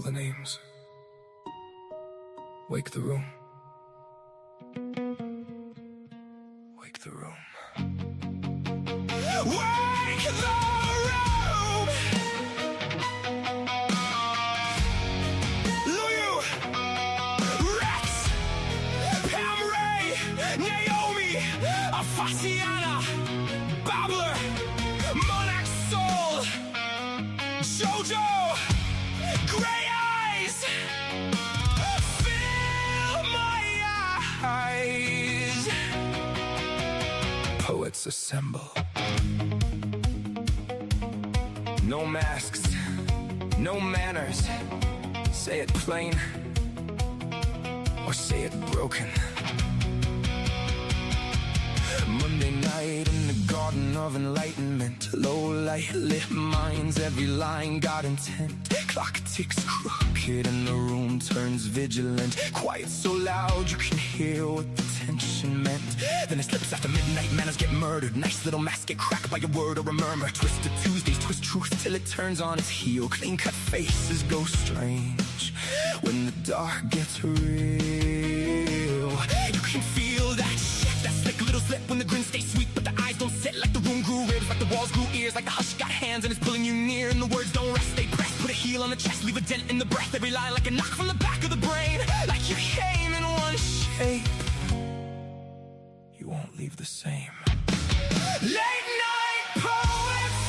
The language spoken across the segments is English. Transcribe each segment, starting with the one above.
Call the names. Wake the room. Wake the room. Wake the room! Lou, Rex, Pam Ray, Naomi, Afasiana, Babbler, Monarch Soul, Jojo, Greyeyes, fill my eyes. Poets assemble. No masks, no manners. Say it plain, or say it broken. Monday night in the garden of enlightenment. Low light lit minds, every line got intent. Clock ticks crooked and the room turns vigilant. Quiet so loud you can hear what the tension meant. Then it slips after midnight, manners get murdered. Nice little masks get cracked by a word or a murmur. Twisted Tuesdays twist truth till it turns on its heel. Clean cut faces go strange when the dark gets real. You can feel that shit, that slick little slip when the grin stays sweet, but the eyes don't sit. Like the room grew ribs, like the walls grew ears, like the hush got hands and it's pulling you near. And the words don't rest, they press. Put a heel on the chest, leave a dent in the breath. Every line like a knock from the back of the brain. Like you came in one shape, you won't leave the same. Late night poets,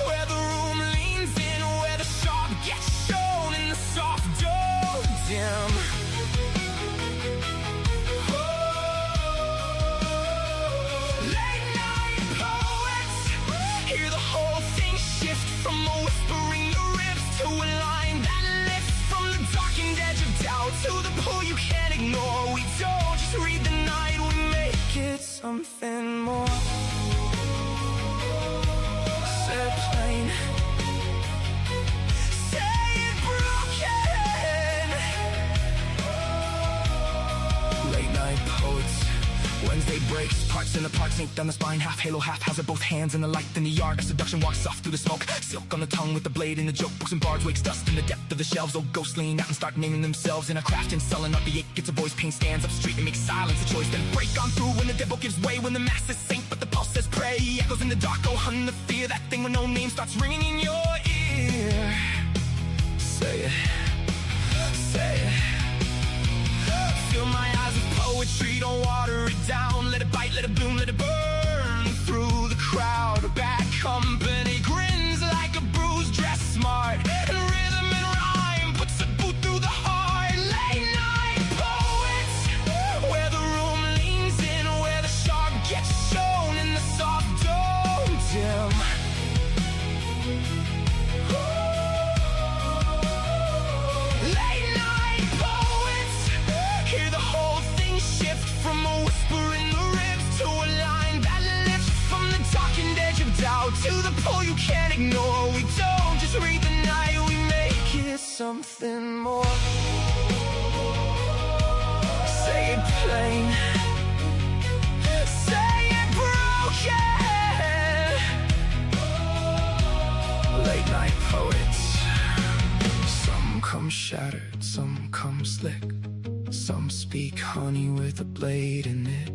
where the room leans in, where the sharp gets shown in the soft dome dim. Late night poets, hear the whole thing shift from a whispering the ribs to a line that lifts from the darkened edge of doubt to the pull you can't ignore. We don't just read the night, we make it something more. Say it plain, say it broken. Late night poets, Wednesday breaks, parts in the parts, ink down the spine, half halo, half hazard, both hands in the light. In the yard of seduction walks soft through the smoke, silk on the tongue with the blade in the joke. Books and bards wakes dust in the depth of the shelves. Old ghosts lean out and start naming themselves in a craft and sullen up the ache. Gets a voice, pain stands up street and makes silence a choice. Then break on through when the devil gives way, when the masses sink but the pulse says pray. Echoes in the dark, go hunt the fear, that thing when no name starts ringing in your ear. Say it, say it. Fill my eyes with poetry, don't water it down. Let it bite, let it bloom, let it burn through the crowd. Bad company grins like a bruised dress smart, and rhythm and rhyme puts a boot through the heart. Late night poets, where the room leans in, where the sharp gets shown in the soft dome dim. Late night poets, hear the whole thing shift from a whisper in the ribs to a line that lifts from the darkened edge of doubt to the pull you can't ignore. We don't just read the night, we make it something more. Say it plain, say it broken. Late night poets, some come shattered, some come slick. Some speak honey with a blade in it.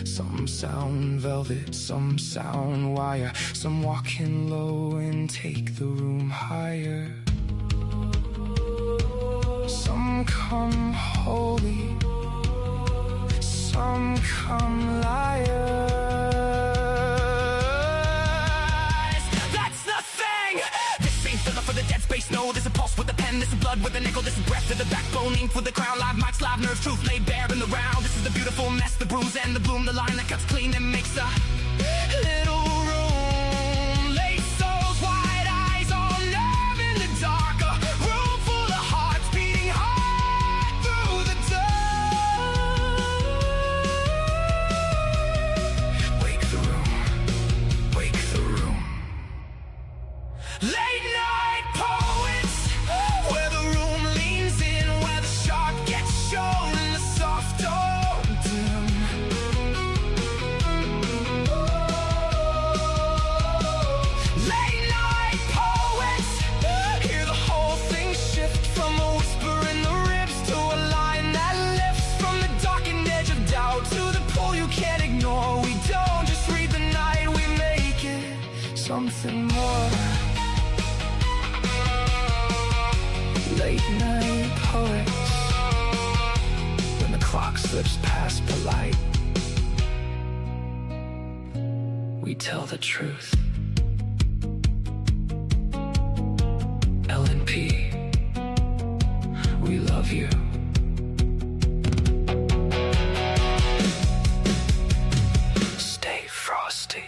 Some sound velvet, some sound wire. Some walk in low and take the room higher. Some come holy, some come liars. That's the thing! This ain't filler for the dead space, no. There's a pulse with a pen, this is blood with a nickel, this is breath to the backbone, ink with the crown, live mics, live nerves, truth laid bare in the round. This is the beautiful mess, the bruise and the bloom, the line that cuts clean and makes a little room. Late souls, wide eyes, all nerve in the dark, a room full of hearts beating hard through the dark. Wake the room, wake the room. Late night poets, where the room leans in, where the sharp gets shown in the soft dome dim. something more. Late night poets, when the clock slips past polite, we tell the truth. LNP, we love you. Stay frosty.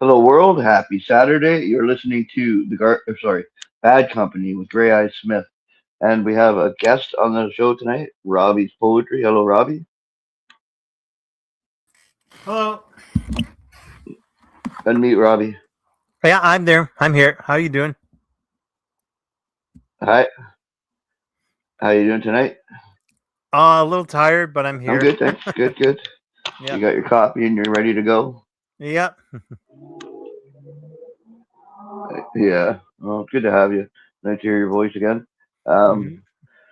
Hello, world. Happy Saturday. You're listening to Bad Company with Greyeyes Smith, and we have a guest on the show tonight, Robbie's Poetry. Hello, Robbie. Hello. Unmute Robbie. Yeah, I'm there. I'm here. How are you doing? Hi. How you doing tonight? A little tired, but I'm I'm here. good, thanks. Good, good. You Yep. got your coffee and you're ready to go. Yep. Yeah. Well, it's good to have you. Nice to hear your voice again. hmm Um,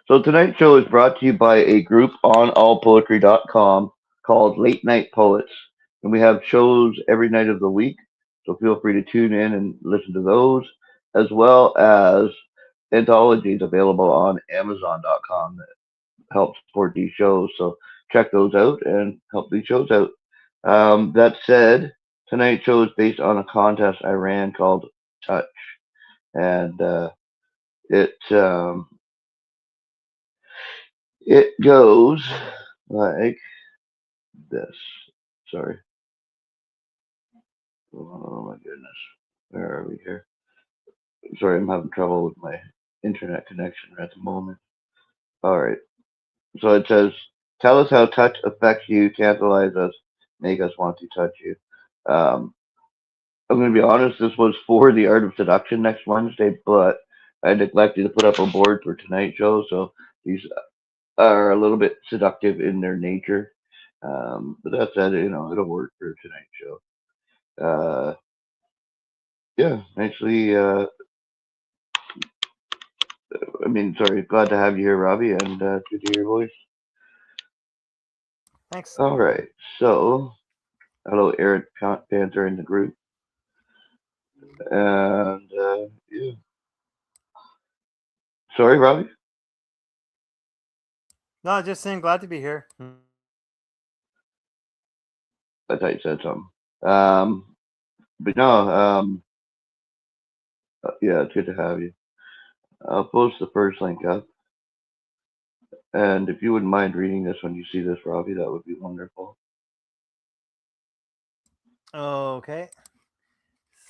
so tonight's show is brought to you by a group on allpoetry.com called Late Night Poets. And we have shows every night of the week. So feel free to tune in and listen to those, as well as anthologies available on Amazon.com that help support these shows. So check those out and help these shows out. That said, tonight's show is based on a contest I ran called Touch. And it um, it goes like this. Sorry. Oh my goodness. Where are we here? Sorry, I'm having trouble with my internet connection at the moment. All right. So it says, "Tell us how touch affects you, tantalize us, make us want to touch you." Um, I'm going to be honest. This was for the Art of Seduction next Wednesday, but I neglected to put up a board for tonight's show. So these are a little bit seductive in their nature. But that said, it'll work for tonight's show. Uh, yeah, actually, sorry, glad to have you here, Robbie, and good to hear your voice. Thanks. All right, so hello, Eric Panther in the group, and yeah, sorry, Robbie, No, just saying glad to be here. I thought you said something. Um, but no, yeah, it's good to have you. I'll post the first link up, and if you wouldn't mind reading this when you see this, Robbie, that would be wonderful. Okay.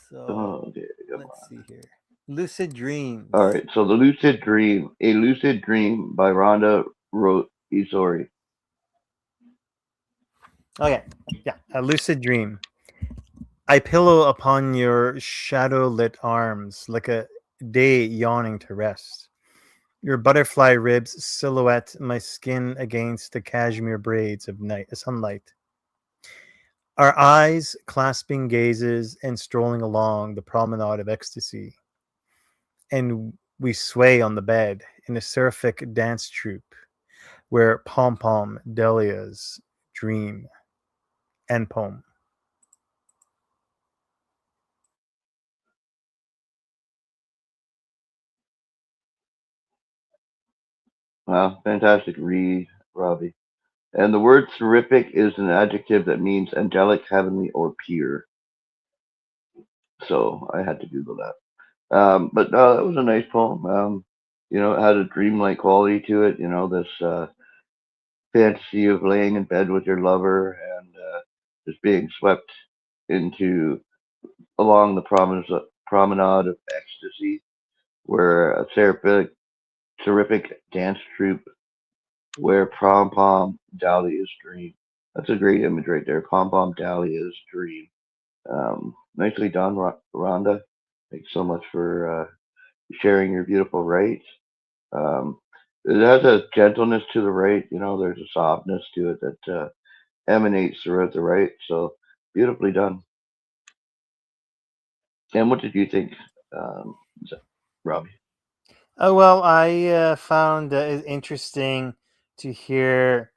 So Oh, okay, come let's on. see here. Lucid dreams. All right, so the Lucid Dream, a Lucid Dream by Rhonda Isori. Okay. Yeah, a lucid dream. I pillow upon your shadow lit arms like a day yawning to rest. Your butterfly ribs silhouette my skin against the cashmere braids of sunlight. Our eyes clasping gazes and strolling along the promenade of ecstasy. And we sway on the bed in a seraphic dance troupe where pom pom dahlias dream and poem. Wow, fantastic read, Robbie. And the word terrific is an adjective that means angelic, heavenly, or pure. So I had to Google that. But no, that was a nice poem. It had a dreamlike quality to it. This fantasy of laying in bed with your lover and just being swept into along the promenade of ecstasy, where a terrific dance troupe where pom pom dahlia's dream. That's a great image right there. Pom pom dahlia's dream. Nicely done, Rhonda. Thanks so much for sharing your beautiful rights. Um, it has a gentleness to the right. There's a softness to it that emanates throughout the right. So Beautifully done. And what did you think, um, Robbie? Oh well, I found it interesting to hear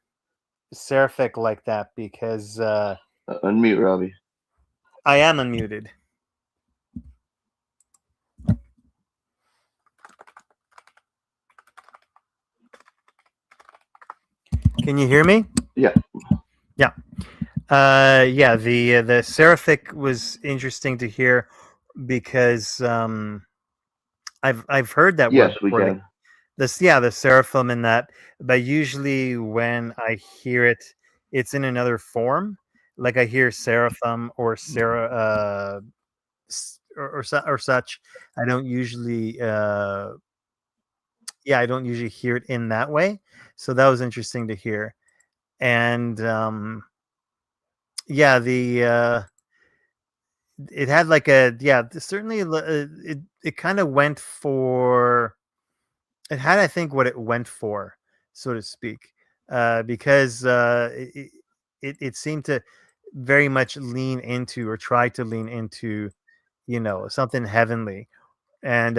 Seraphic like that because Unmute, Robbie. I am unmuted. Can you hear me? Yeah. Yeah. Yeah. The Seraphic was interesting to hear because I've heard that Yes, word we before. can. The seraphim in that, but usually when I hear it, it's in another form. Like I hear seraphim or Sarah or such. I don't usually I don't usually hear it in that way. So that was interesting to hear. And yeah, the it had like a certainly it kind of went for it had, I think, what it went for, so to speak, because it seemed to very much lean into or try to lean into, something heavenly and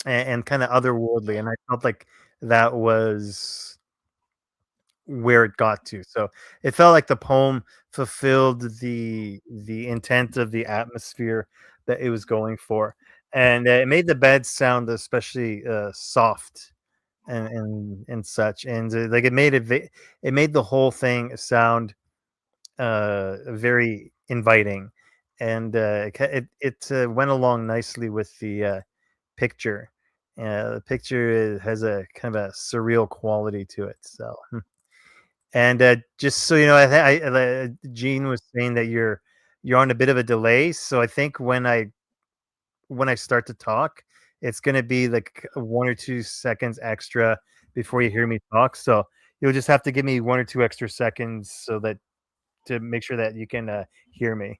and kind of otherworldly, and I felt like that was where it got to. So it felt like the poem fulfilled the intent of the atmosphere that it was going for, and it made the bed sound especially soft and such, and like it made the whole thing sound very inviting, and it went along nicely with the picture. The picture has a kind of a surreal quality to it. So, and just so you know, Gene was saying that you're on a bit of a delay. So I think when I start to talk, it's going to be like 1 or 2 seconds extra before you hear me talk. So you'll just have to give me 1 or 2 extra seconds so that to make sure that you can hear me.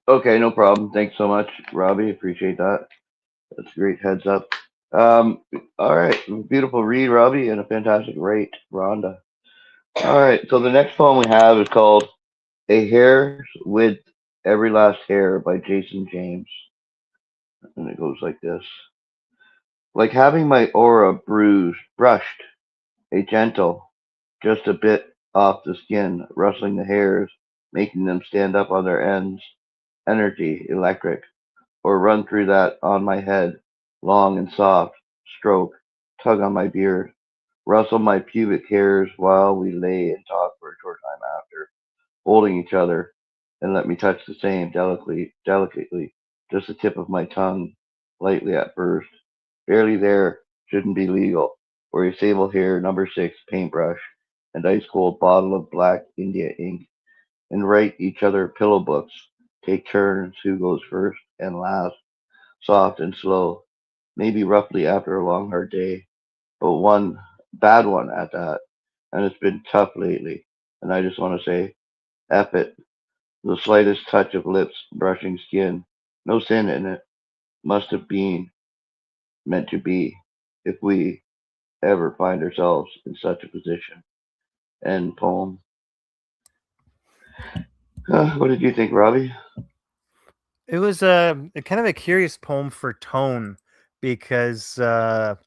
Okay, no problem. Thanks so much, Robbie. Appreciate that. That's a great heads up. All right. Beautiful read, Robbie, and a fantastic rate, Rhonda. All right. So the next poem we have is called A Hair's With Every Last Hair by Jason James. And it goes like this. Like having my aura bruised, brushed, a gentle, just a bit off the skin, rustling the hairs, making them stand up on their ends, energy, electric, or run through that on my head, long and soft, stroke, tug on my beard, rustle my pubic hairs while we lay and talk for a short time after, holding each other, and let me touch the same delicately, just the tip of my tongue, lightly at first. Barely there, shouldn't be legal, or a sable hair number 6 paintbrush, and ice cold bottle of black India ink, and write each other pillow books, take turns who goes first and last, soft and slow, maybe roughly after a long hard day, but one bad one at that, and it's been tough lately, and I just want to say, F it, the slightest touch of lips brushing skin, no sin in it, must have been meant to be, if we ever find ourselves in such a position. End poem. What did you think, Robbie? It was a kind of a curious poem for tone because the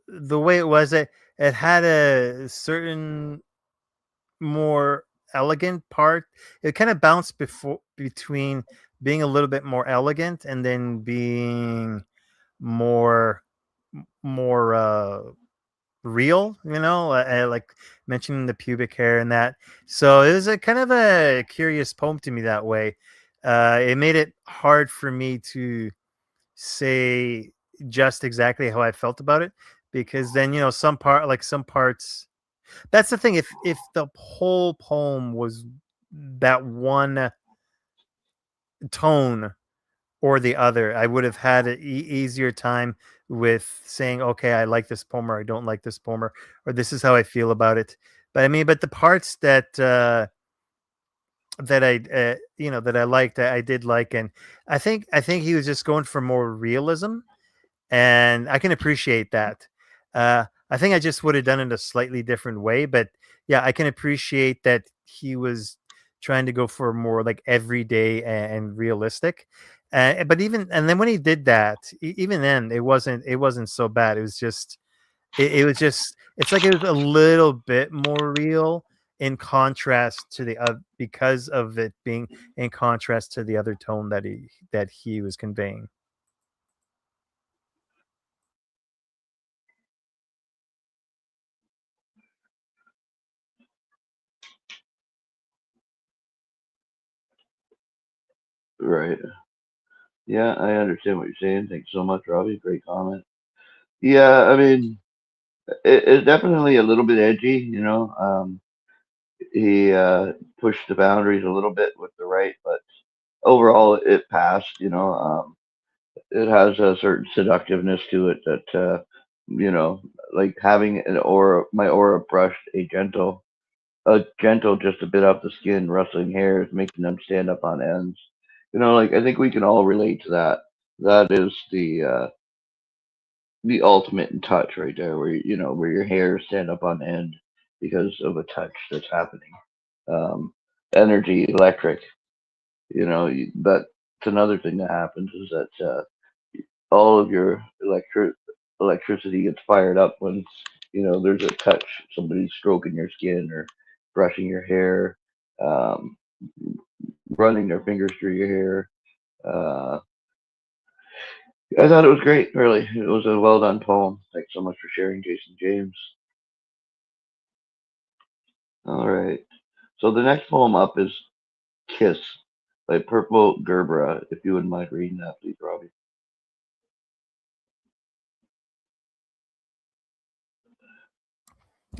way it was, it had a certain more elegant part. It kind of bounced before between being a little bit more elegant and then being more more real, like mentioning the pubic hair and that. So it was a kind of a curious poem to me that way. It made it hard for me to say just exactly how I felt about it because then some parts. That's the thing. If the whole poem was that one tone or the other, I would have had an easier time with saying, okay, I like this poem or I don't like this poem or this is how I feel about it. But I mean, but the parts that that I liked. I did like, and I think he was just going for more realism, and I can appreciate that. I think I just would have done it a slightly different way, but yeah, I can appreciate that he was trying to go for more like everyday and realistic. But even and then when he did that, even then it wasn't so bad. It was just it's like it was a little bit more real in contrast to the because of it being in contrast to the other tone that he was conveying. Right. Yeah, I understand what you're saying. Thanks so much, Robbie. Great comment. Yeah, I mean, it's definitely a little bit edgy. He pushed the boundaries a little bit with the right, but overall it passed. It has a certain seductiveness to it that you know, like having an aura, my aura brushed a gentle just a bit off the skin, rustling hairs, making them stand up on ends. Like I think we can all relate to that. That is the ultimate in touch right there, where your hairs stand up on end because of a touch that's happening. Um, Energy, electric. That's another thing that happens is that all of your electricity gets fired up when there's a touch, somebody stroking your skin or brushing your hair, um, running their fingers through your hair. Uh, I thought it was great. Really, it was a well done poem. Thanks so much for sharing, Jason James. All right. So the next poem up is "Kiss" by Purple Gerbera. If you wouldn't mind reading that, please, Robbie.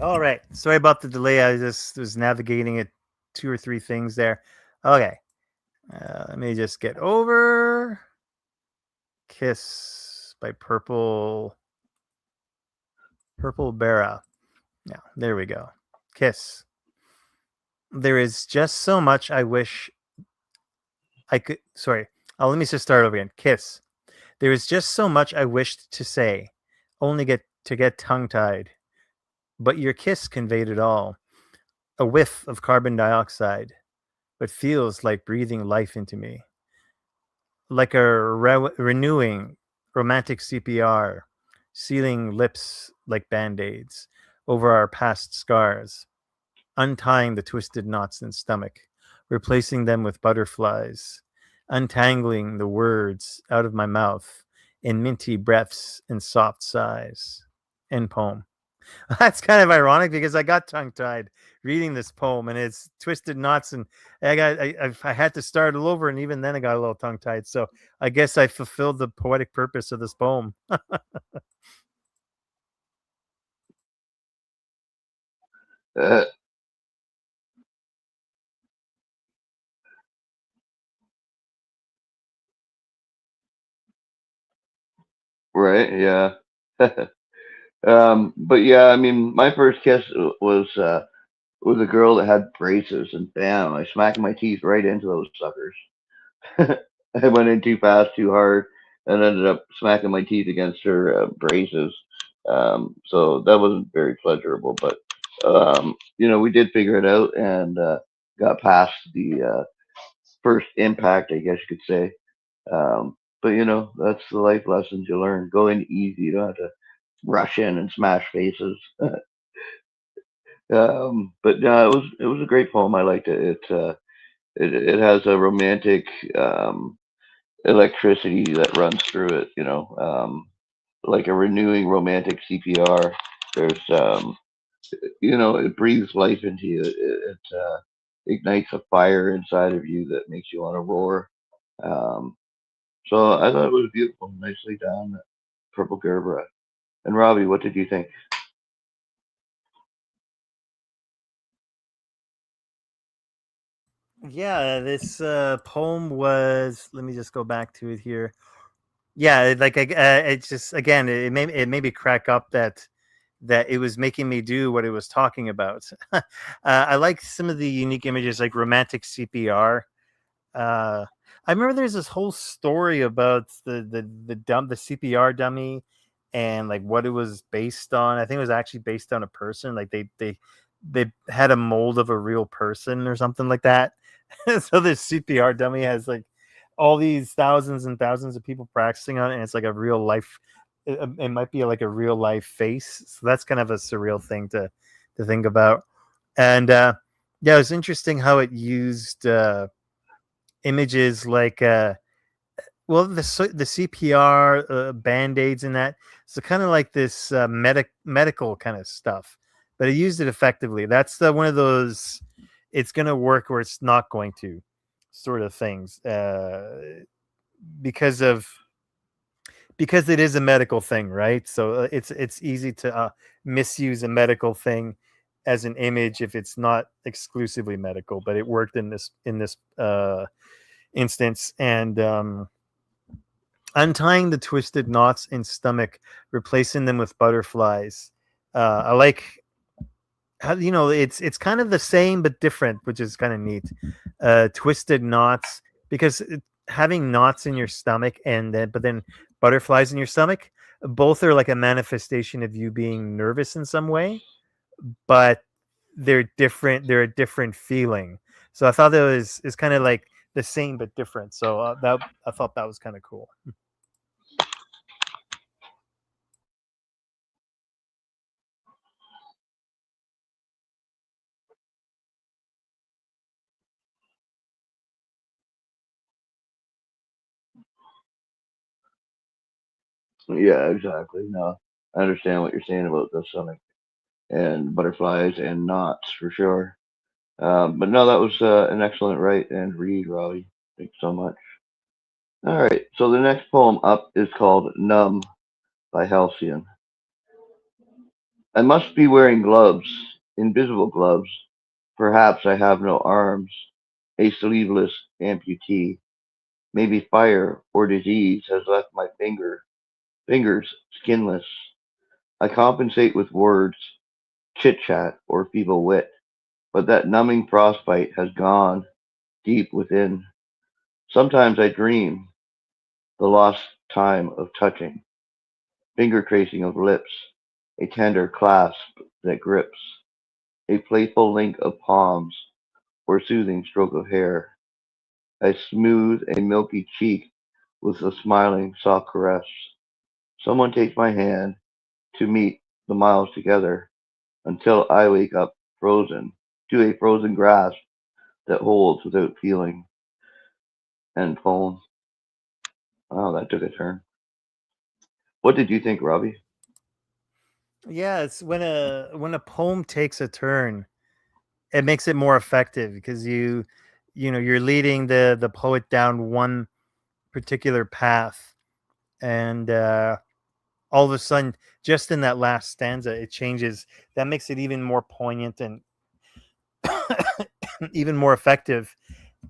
All right. Sorry about the delay. I just was navigating it, two or three things there. Okay. Let me just get over Kiss by Purple Bera. Yeah, there we go. Kiss. There is just so much I wish I could. Sorry. Let me just start over again. Kiss. There is just so much I wished to say, only get tongue tied. But your kiss conveyed it all. A whiff of carbon dioxide, but feels like breathing life into me. Like a renewing romantic CPR, sealing lips like band aids over our past scars, untying the twisted knots in stomach, replacing them with butterflies, untangling the words out of my mouth in minty breaths and soft sighs. End poem. That's kind of ironic because I got tongue tied reading this poem, and it's twisted knots, and I had to start all over, and even then I got a little tongue tied. So I guess I fulfilled the poetic purpose of this poem. Uh, right? Yeah. But yeah, I mean, my first kiss was a girl that had braces, and bam, I smacked my teeth right into those suckers. I went in too fast, too hard, and ended up smacking my teeth against her braces. So that wasn't very pleasurable, but we did figure it out and got past the first impact, I guess you could say. But that's the life lessons you learn. Go in easy. You don't have to rush in and smash faces. But no, it was a great poem. I liked it. It has a romantic electricity that runs through it. Like a renewing romantic CPR. There's it breathes life into you. It ignites a fire inside of you that makes you want to roar. Um, so I thought it was beautiful, nicely done, Purple Gerbera. And Robbie, what did you think? Yeah, this poem was. Let me just go back to it here. Yeah, it's just again, it made me crack up that that it was making me do what it was talking about. I like some of the unique images, like romantic CPR. I remember there's this whole story about the CPR dummy and like what it was based on. I think it was actually based on a person. Like they had a mold of a real person or something like that. So this CPR dummy has like all these thousands and thousands of people practicing on it, and it's like a real life. It might be like a real life face. So that's kind of a surreal thing to think about. And yeah, it was interesting how it used images like well, the CPR, band-aids and that. So kind of like this medical kind of stuff, but it used it effectively. That's the one of those it's going to work or it's not going to sort of things, because it is a medical thing, right? So it's easy to misuse a medical thing as an image if it's not exclusively medical, but it worked in this instance. And untying the twisted knots in stomach, replacing them with butterflies. I like how, it's kind of the same but different, which is kind of neat. Twisted knots, because having knots in your stomach and then butterflies in your stomach, both are like a manifestation of you being nervous in some way, but they're different. They're a different feeling. So I thought that is kind of like the same but different. So that I thought that was kind of cool. Yeah, exactly. No, I understand what you're saying about the stomach and butterflies and knots for sure. But no, that was an excellent write and read, Robbie. Thanks so much. All right, so the next poem up is called Numb by Halcyon. I must be wearing gloves, invisible gloves. Perhaps I have no arms, a sleeveless amputee. Maybe fire or disease has left my fingers skinless. I compensate with words, chit chat, or feeble wit, but that numbing frostbite has gone deep within. Sometimes I dream the lost time of touching, finger tracing of lips, a tender clasp that grips, a playful link of palms or soothing stroke of hair. I smooth a milky cheek with a smiling soft caress. Someone takes my hand to meet the miles together until I wake up frozen to a frozen grasp that holds without feeling. End poem. Wow, that took a turn. What did you think, Robbie? Yeah, it's when a poem takes a turn, it makes it more effective because you're leading the poet down one particular path, and all of a sudden, just in that last stanza, it changes. That makes it even more poignant and even more effective.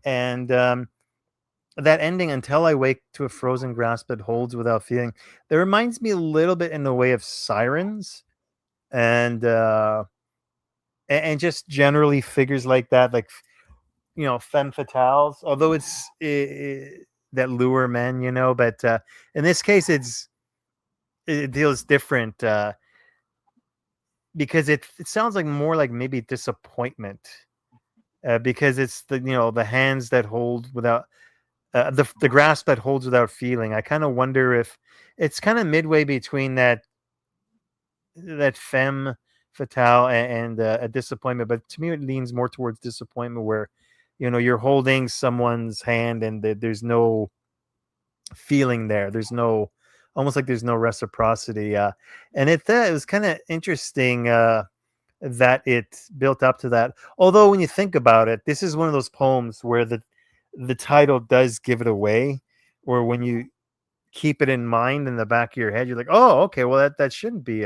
And that ending, until I wake to a frozen grasp that holds without feeling, that reminds me a little bit in the way of sirens, and and just generally figures like that, like femme fatales. Although it's that lure men, but in this case, it deals different, because it sounds like more like maybe disappointment, because it's the hands that hold without the grasp that holds without feeling. I kind of wonder if it's kind of midway between that femme fatale and a disappointment, but to me it leans more towards disappointment, where you're holding someone's hand and there's no feeling there. There's no almost like there's no reciprocity, and it was kind of interesting that it built up to that. Although when you think about it, this is one of those poems where the title does give it away, or when you keep it in mind in the back of your head, you're like, oh, okay, well that shouldn't be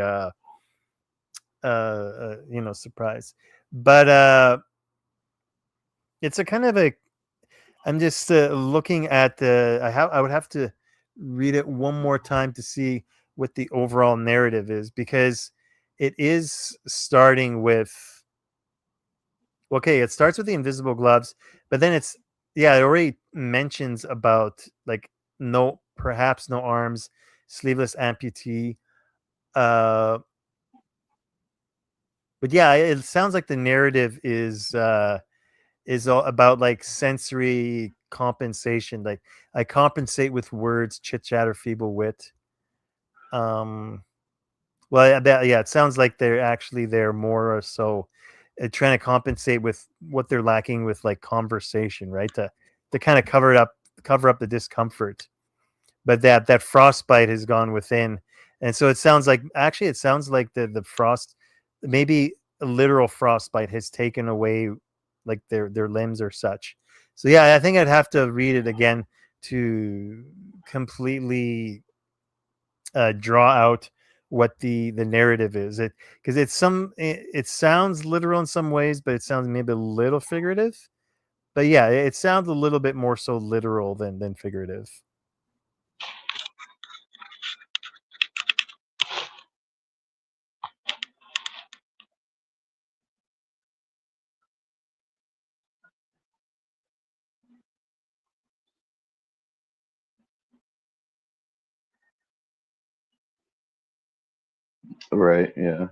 surprise. But it's a kind of a I'm just looking at the I would have to read it one more time to see what the overall narrative is, because it is starting with, okay, it starts with the invisible gloves, but then it's, yeah, it already mentions about like perhaps no arms, sleeveless amputee. uh but yeah, it sounds like the narrative is all about like sensory compensation, like I compensate with words, chit chat, or feeble wit. um well, yeah, it sounds like they're more or so trying to compensate with what they're lacking with like conversation, right? To kind of cover up the discomfort. But that frostbite has gone within, and so it sounds like, actually it sounds like the frost, maybe a literal frostbite has taken away like their limbs or such. So yeah, I think I'd have to read it again to completely draw out what the narrative is. It because it sounds literal in some ways, but it sounds maybe a little figurative. But yeah, it sounds a little bit more so literal than figurative. Right. Yeah.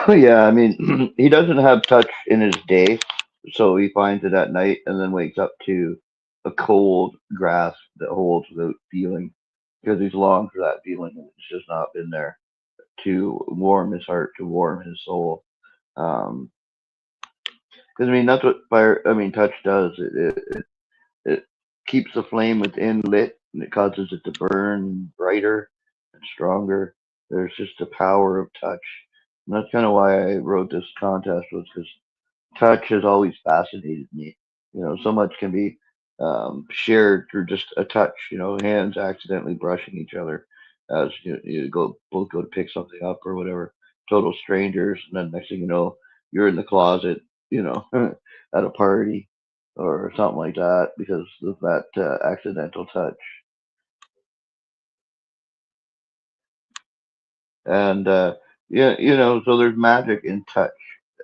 Yeah. I mean, he doesn't have touch in his day, so he finds it at night and then wakes up to a cold grasp that holds without feeling because he's longed for that feeling and it's just not been there to warm his heart, to warm his soul. Um, because I mean, that's what fire. I mean, touch does. It keeps the flame within lit and it causes it to burn brighter and stronger. There's just the power of touch. And that's kind of why I wrote this contest, was because touch has always fascinated me. So much can be shared through just a touch. Hands accidentally brushing each other as you both go to pick something up or whatever. Total strangers, and then next thing you know, you're in the closet. At a party or something like that because of that accidental touch. And yeah, so there's magic in touch,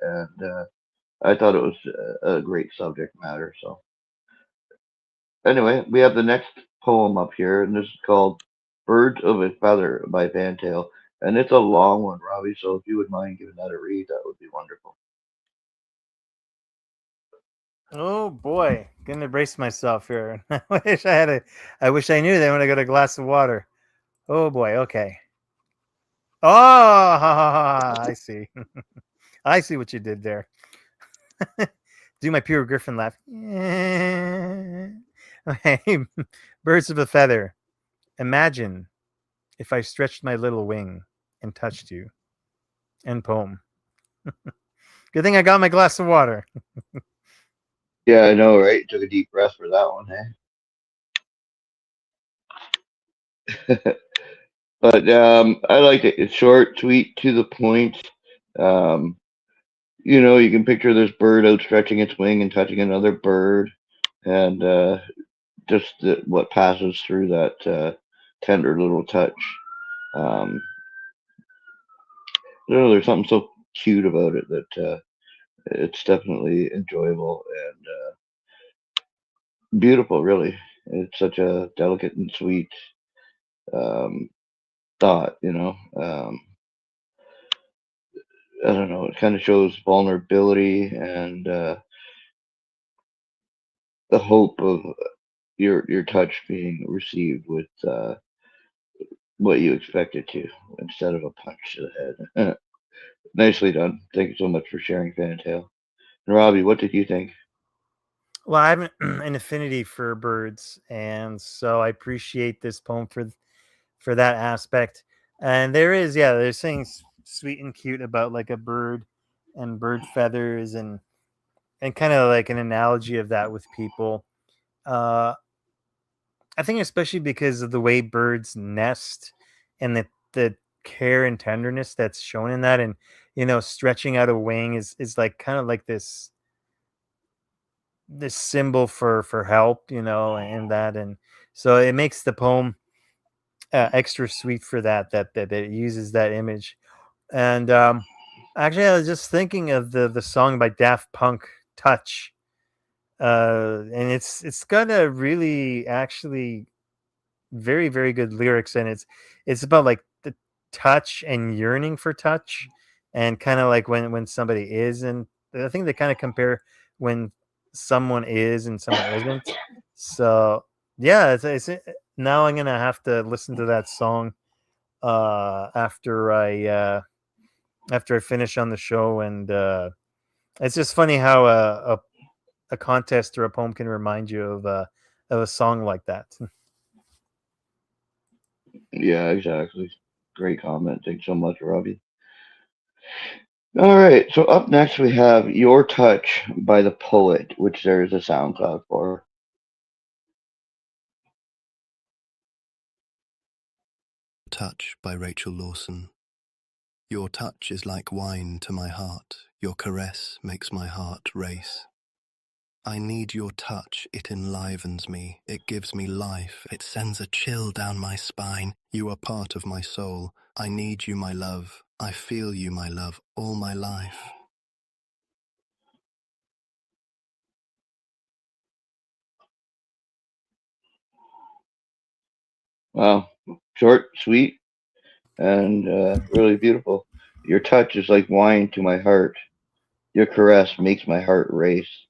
and I thought it was a great subject matter. So anyway, we have the next poem up here, and this is called "Birds of a Feather" by Fantail, and it's a long one, Robbie. So if you would mind giving that a read, that would be wonderful. Oh boy, gonna brace myself here. I wish I knew that when I got a glass of water. Oh boy, okay. Oh, I see. I see what you did there. Do my pure Griffin laugh. Okay. Birds of a feather. Imagine if I stretched my little wing and touched you. End poem. Good thing I got my glass of water. Yeah, I know, right? Took a deep breath for that one, hey? But I liked it. It's short, sweet, to the point. Um, you can picture this bird outstretching its wing and touching another bird, and just what passes through that tender little touch. Um, I don't know, there's something so cute about it that it's definitely enjoyable and beautiful, really. It's such a delicate and sweet um, thought. I don't know, it kind of shows vulnerability and the hope of your touch being received with what you expect it to instead of a punch to the head. Nicely done. Thank you so much for sharing, Fantail. And Robbie, what did you think? Well, I have an affinity for birds, and so I appreciate this poem for that aspect. And there's things sweet and cute about like a bird and bird feathers, and kind of like an analogy of that with people. Uh, I think especially because of the way birds nest and the care and tenderness that's shown in that, and stretching out a wing is like kind of like this symbol for help, and that, and so it makes the poem extra sweet for that it uses that image. And actually, I was just thinking of the song by Daft Punk, "Touch," and it's got a really actually very very good lyrics, and it's about like the touch and yearning for touch, and kind of like when somebody is, and I think they kind of compare when someone is and someone isn't. So yeah, now I'm gonna have to listen to that song after I finish on the show, and it's just funny how a contest or a poem can remind you of a song like that. Yeah, exactly. Great comment. Thanks so much, Robbie. All right. So up next we have "Your Touch" by the Poet, which there is a SoundCloud for. Touch by Rachel Lawson. Your touch is like wine to my heart. Your caress makes my heart race. I need your touch, it enlivens me, it gives me life, it sends a chill down my spine. You are part of my soul. I need you, my love. I feel you, my love, all my life. Wow. Short, sweet, and really beautiful. Your touch is like wine to my heart. Your caress makes my heart race.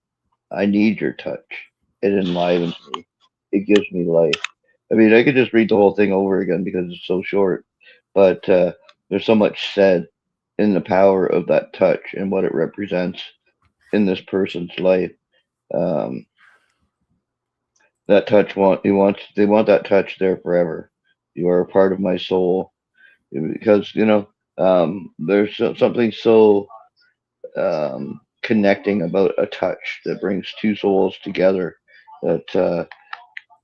I need your touch. It enlivens me. It gives me life. I mean, I could just read the whole thing over again because it's so short, but there's so much said in the power of that touch and what it represents in this person's life. Um, that touch they want that touch there forever. You are a part of my soul because there's something so connecting about a touch that brings two souls together that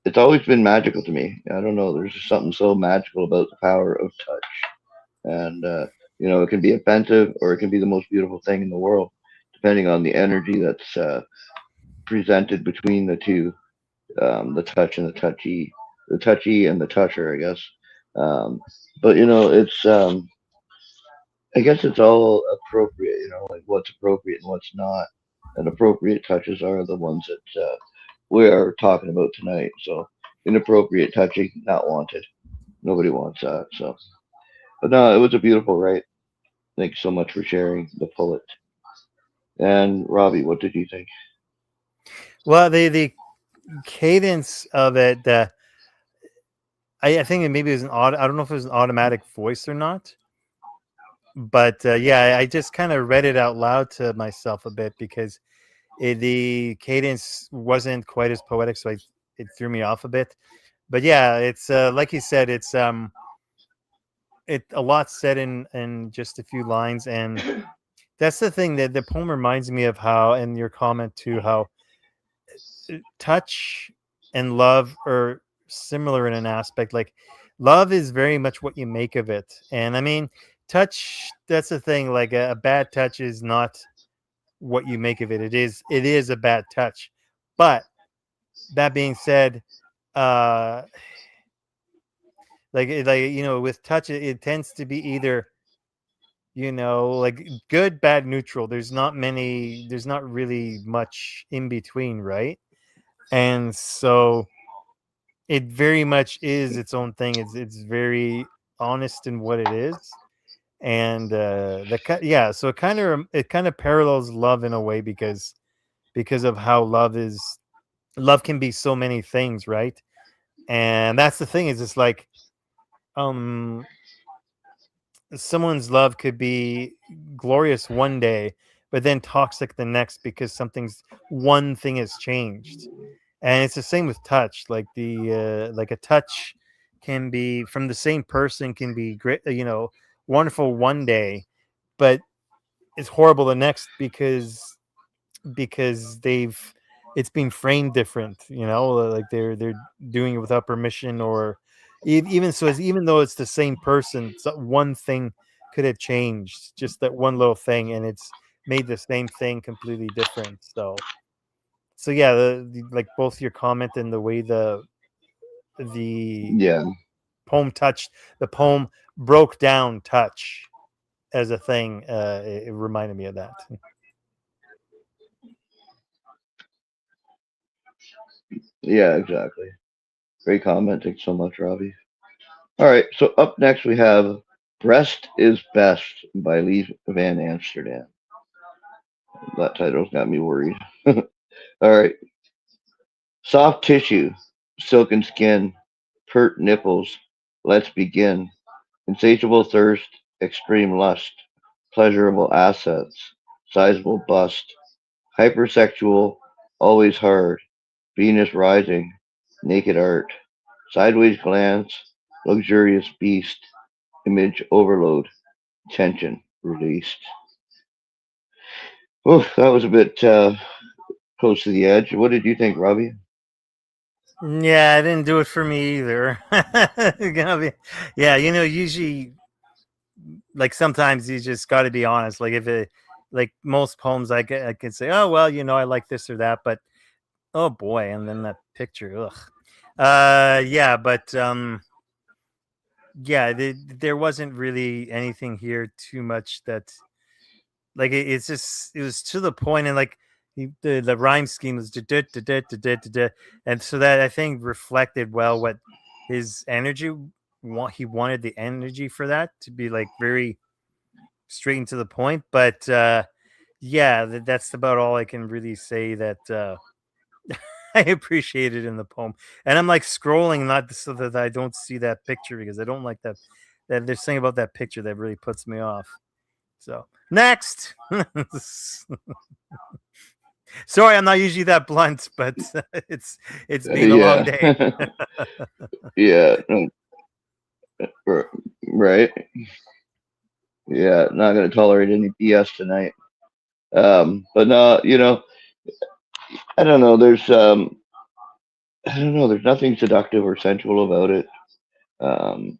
it's always been magical to me. I don't know. There's just something so magical about the power of touch, and it can be offensive or it can be the most beautiful thing in the world, depending on the energy that's presented between the two, the touch and the touchy and the toucher, I guess. Um, but it's I guess it's all appropriate. Like what's appropriate and what's not. And appropriate touches are the ones that we are talking about tonight. So inappropriate touching, not wanted. Nobody wants that. So, but no, it was a beautiful write. Thanks so much for sharing the poet. And Robbie, what did you think? Well, the cadence of it, I think it maybe it was I don't know if it was an automatic voice or not, but yeah, I just kind of read it out loud to myself a bit because the cadence wasn't quite as poetic, so it threw me off a bit. But yeah, it's like you said, it a lot said in just a few lines, and that's the thing that the poem reminds me of how, and your comment too, how touch and love are similar in an aspect. Like love is very much what you make of it, and I mean touch, that's the thing, like a bad touch is not what you make of it. It is a bad touch. But that being said, uh with touch, it tends to be either like good, bad, neutral. There's not really much in between, right? And so it very much is its own thing. It's very honest in what it is. And yeah, so it kind of parallels love in a way, because of how love can be so many things, right? And that's the thing, is it's like um someone's love could be glorious one day, but then toxic the next, because one thing has changed. And it's the same with touch. Like like a touch can be from the same person, can be great, wonderful one day, but it's horrible the next, because it's being framed different, like they're doing it without permission, or even so, even though it's the same person, one thing could have changed, just that one little thing, and it's made the same thing completely different. So yeah, like both your comment and the way the Yeah, poem broke down touch. as a thing, it reminded me of that. Yeah, exactly. Great comment. Thanks so much, Robbie. All right, so up next we have Breast is Best by Lee Van Amsterdam. That title's got me worried. All right. Soft tissue, silken skin, pert nipples. Let's begin. Insatiable thirst, extreme lust, pleasurable assets, sizable bust, hypersexual, always hard, Venus rising, naked art, sideways glance, luxurious beast, image overload, tension released. Oh, that was a bit close to the edge. What did you think, Robbie? Yeah, it didn't do it for me either. Yeah, usually, like sometimes you just got to be honest. Like if it, like most poems, I can say, oh well, I like this or that, but oh boy, and then that picture, ugh. Yeah, but yeah, there wasn't really anything here too much that, like it's just, it was to the point, and like the rhyme scheme was da-da-da-da-da-da-da, and so that I think reflected well what his energy he wanted the energy for that to be like very straight and to the point. But yeah, that's about all I can really say that I appreciated in the poem. And I'm like scrolling, not so that I don't see that picture, because I don't like that there's something about that picture that really puts me off. So next. Sorry, I'm not usually that blunt, but it's been a long Yeah, day. yeah, right. Yeah, not gonna tolerate any BS tonight. But no, I don't know. I don't know. There's nothing seductive or sensual about it. Um,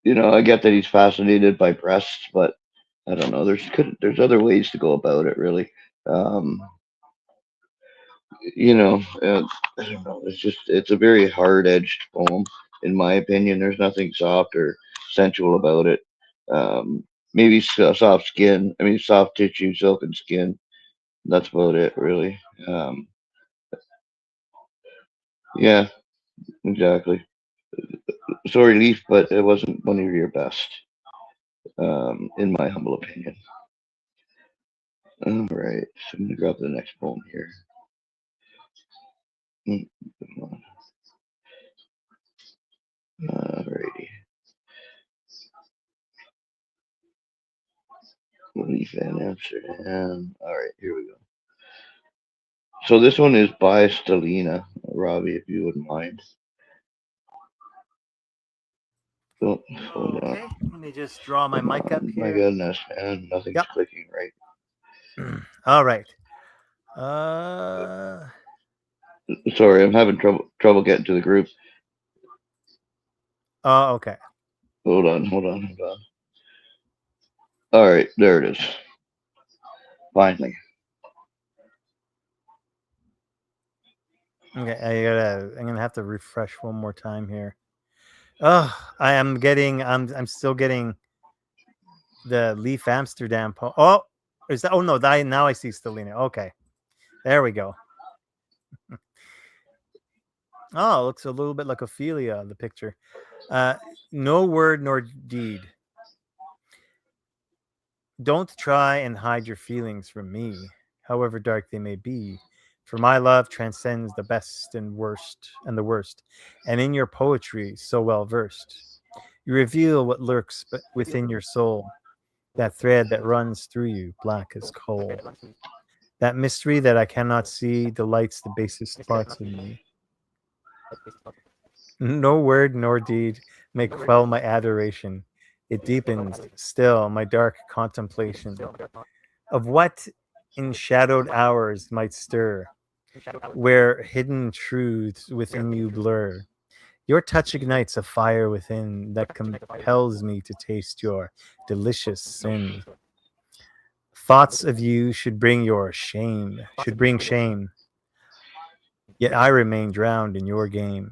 I get that he's fascinated by breasts, but I don't know. There's other ways to go about it, really. Um, I don't know. It's a very hard edged poem, in my opinion. There's nothing soft or sensual about it. Maybe soft skin. I mean, soft tissue, silken skin. That's about it, really. Yeah, exactly. Sorry, Leaf, but it wasn't one of your best, in my humble opinion. All right, so I'm gonna grab the next poem here. Come on. Alrighty, Leaf and Amsterdam. All right, here we go. So this one is by Stelina, Robbie, if you wouldn't mind. Oh, hold on. Okay, let me just draw my mic up My here. goodness, man, nothing's Yep. clicking right. All right. Uh, Sorry, I'm having trouble getting to the group. oh, okay. Hold on. All right, there it is. Finally. Okay, I'm gonna have to refresh one more time here. Oh, I'm still getting the Leaf Amsterdam poem. Oh, is that? Oh no, now I see Stelina. Okay, there we go. Oh, it looks a little bit like Ophelia in the picture. No word nor deed. Don't try and hide your feelings from me, however dark they may be. For my love transcends the best and the worst, and in your poetry, so well versed, you reveal what lurks within your soul, that thread that runs through you, black as coal. That mystery that I cannot see delights the basest parts of me. No word nor deed may quell my adoration. It deepens still my dark contemplation of what in shadowed hours might stir, where hidden truths within you blur. Your touch ignites a fire within that compels me to taste your delicious sin. Thoughts of you should bring shame, yet I remain drowned in your game.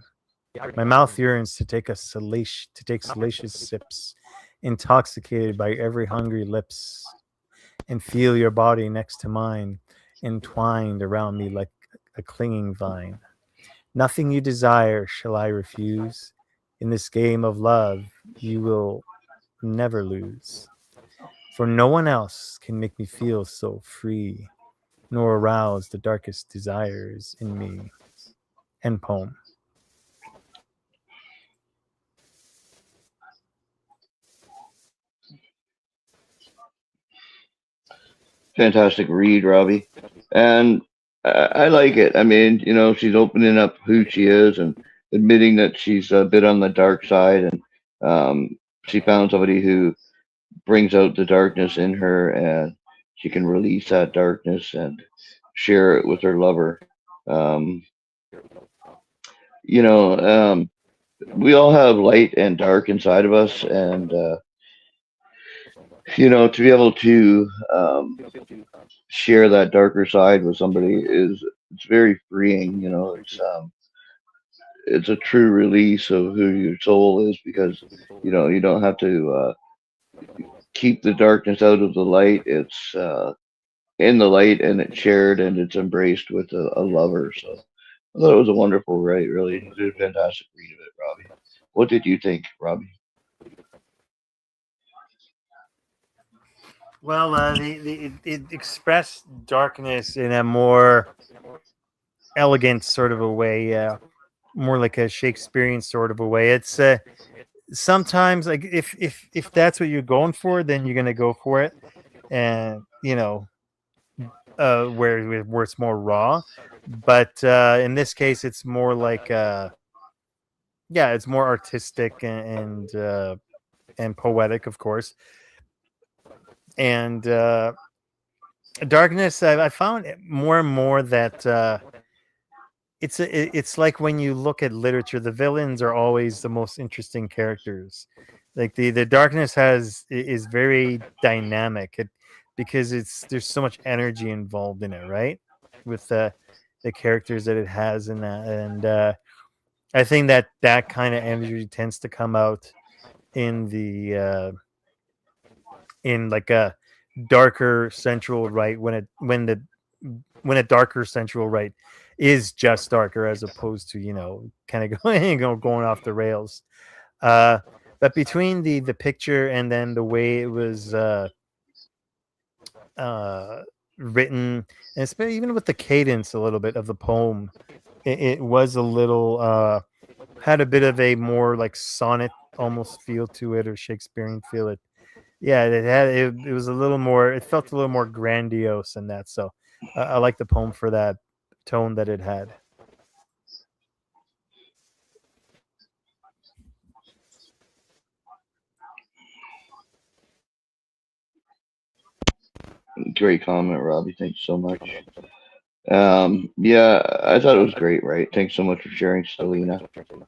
My mouth yearns to take salacious sips intoxicated by every hungry lips, and feel your body next to mine, entwined around me like a clinging vine. Nothing you desire shall I refuse. In this game of love, you will never lose. For no one else can make me feel so free, nor arouse the darkest desires in me. End poem. Fantastic read, Robbie. And I like it. I mean, she's opening up who she is and admitting that she's a bit on the dark side, and she found somebody who brings out the darkness in her, and she can release that darkness and share it with her lover. Um, you know, um, we all have light and dark inside of us, and to be able to share that darker side with somebody is it's very freeing. It's a true release of who your soul is, because you don't have to keep the darkness out of the light. It's in the light, and it's shared, and it's embraced with a lover. So I thought it was a wonderful write. Really, you did a fantastic read of it, Robbie. What did you think, Robbie? Well, it expressed darkness in a more elegant sort of a way, more like a Shakespearean sort of a way. It's sometimes like if that's what you're going for, then you're gonna go for it, and where it's more raw. But in this case, it's more like yeah, it's more artistic and poetic, of course. And darkness, I found more and more that it's like when you look at literature, the villains are always the most interesting characters. Like the darkness is very dynamic, because there's so much energy involved in it, right? With the characters that it has in that, and I think that kind of energy tends to come out in the in like a darker central right, when a darker central right is just darker, as opposed to kind of going off the rails. uh but between the picture and then the way it was uh written, and especially even with the cadence a little bit of the poem, it was a little had a bit of a more like sonnet almost feel to it, or Shakespearean feel. Yeah, it was a little more, it felt a little more grandiose than that. So I like the poem for that tone that it had. Great comment, Robbie. Thanks so much. Yeah, I thought it was great, right? Thanks so much for sharing, Selena.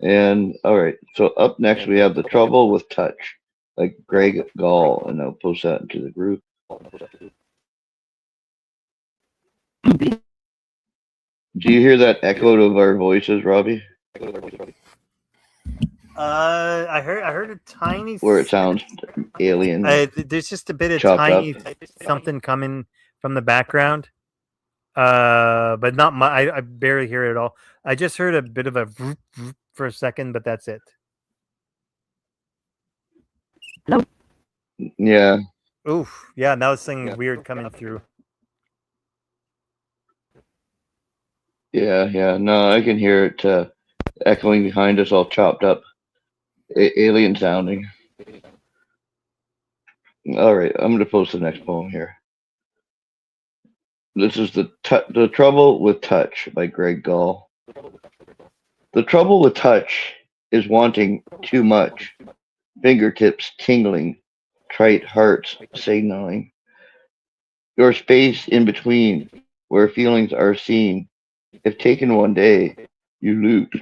And all right, so up next we have The Trouble with Touch, like Greg Gall, and I'll post that into the group. Do you hear that echo of our voices, Robbie? I heard a tiny Where it sounds alien, there's just a bit of chopped up. tiny something coming from the background, but not my, I barely hear it at all. I just heard a bit of a vroom, vroom for a second, but that's it. Yeah, Oof, yeah, now it's something weird coming through. yeah. No, I can hear it echoing behind us, all chopped up, alien sounding. All right, I'm going to post the next poem here. This is the Trouble with Touch by Greg Gall. The trouble with touch is wanting too much, fingertips tingling, trite hearts signaling. Your space in between, where feelings are seen. If taken one day, you loot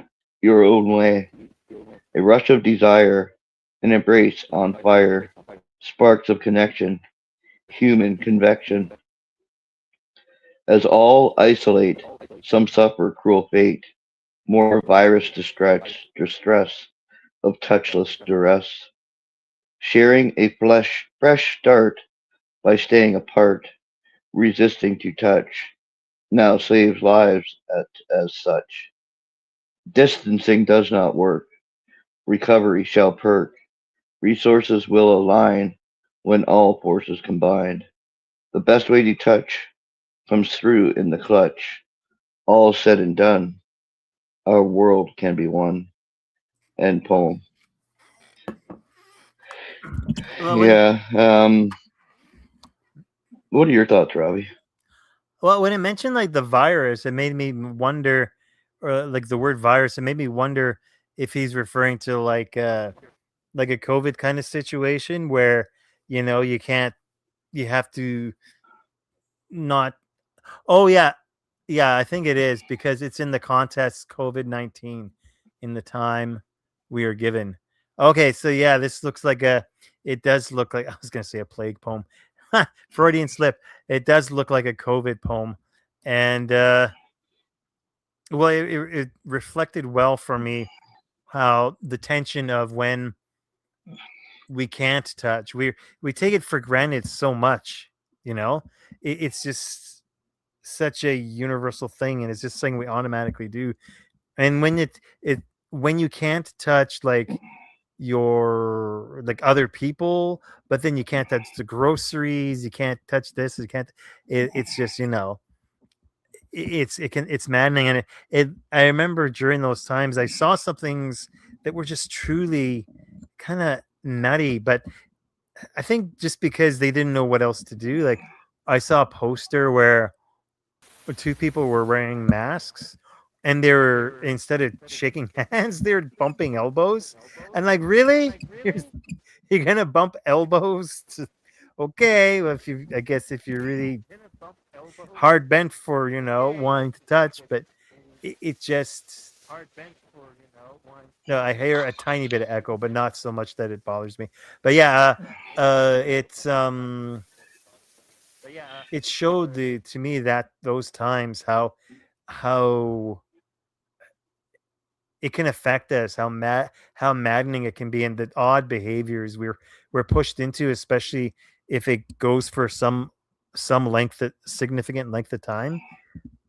your own way. A rush of desire, an embrace on fire, sparks of connection, human convection. As all isolate, some suffer cruel fate, more virus distress of touchless duress. sharing a fresh start by staying apart, resisting to touch, now saves lives as such. Distancing does not work. Recovery shall perk. Resources will align when all forces combine. The best way to touch comes through in the clutch. All said and done, our world can be won. End poem. Well, Yeah. What are your thoughts, Robbie? when it mentioned like the virus, it made me wonder, or like the word virus, it made me wonder if he's referring to like a COVID kind of situation where you can't, you have to not. Oh yeah, yeah, I think it is because it's in the context COVID-19 in the time we are given. Okay, so yeah, this looks like a. It does look like I was going to say a plague poem, Freudian slip. It does look like a COVID poem, and well, it reflected well for me how the tension of when we can't touch, we take it for granted so much, you know. It's just such a universal thing, and it's just something we automatically do. And when it when you can't touch like your like other people, but then you can't touch the groceries, you can't touch this, you can't. It's just it's maddening, and it I remember during those times I saw some things that were just truly kind of nutty, but I think just because they didn't know what else to do. Like I saw a poster where two people were wearing masks and they were, instead of shaking hands, they were bumping elbows. And like, really? You're gonna bump elbows okay, well, if you, I guess if you're really hard bent for wanting to touch, but it just, no, I hear a tiny bit of echo, but not so much that it bothers me. But yeah, it's it showed to me that those times how it can affect us, how maddening it can be, and the odd behaviors we're pushed into, especially if it goes for some significant length of time,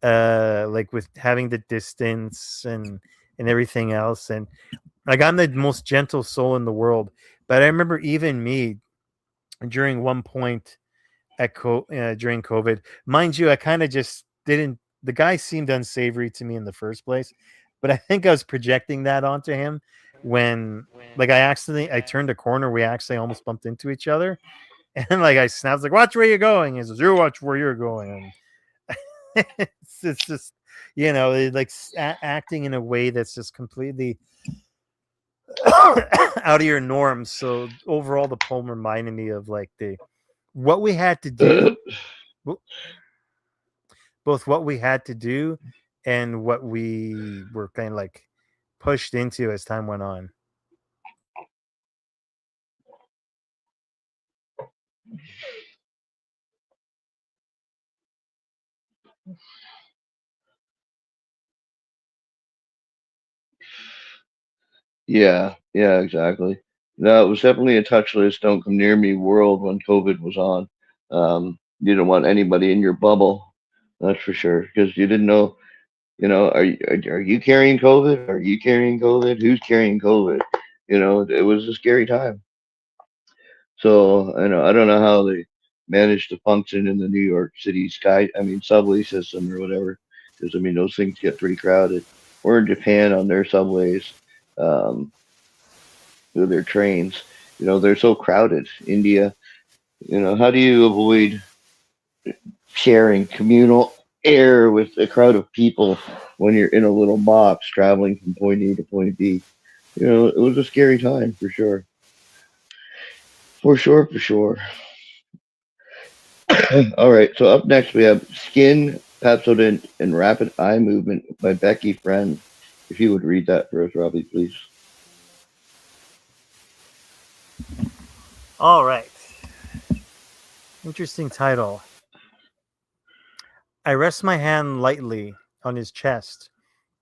like with having the distance and everything else. And like, I'm the most gentle soul in the world, but I remember even me during one point during COVID. Mind you, I kind of just didn't. The guy seemed unsavory to me in the first place, but I think I was projecting that onto him when, like, I turned a corner. We actually almost bumped into each other, and like I snapped, like, "Watch where you're going." He says, "You watch where you're going." And it's just, like acting in a way that's just completely out of your norms. So overall, the poem reminded me of like what we had to do, both what we had to do and what we were kind of like pushed into as time went on. Yeah, exactly. No, it was definitely a touchless, don't come near me world when COVID was on. You didn't want anybody in your bubble, that's for sure, because you didn't know, are you carrying COVID? Are you carrying COVID? Who's carrying COVID? It was a scary time. So I don't know how they managed to function in the New York City subway system or whatever, because those things get pretty crowded. Or in Japan on their subways. Um, with their trains. They're so crowded. India, how do you avoid sharing communal air with a crowd of people when you're in a little box traveling from point A to point B? It was a scary time for sure. For sure, for sure. All right, so up next we have Skin, Pepsodent, and Rapid Eye Movement by Becky Friend. If you would read that for us, Robbie, please. All right. Interesting title. I rest my hand lightly on his chest,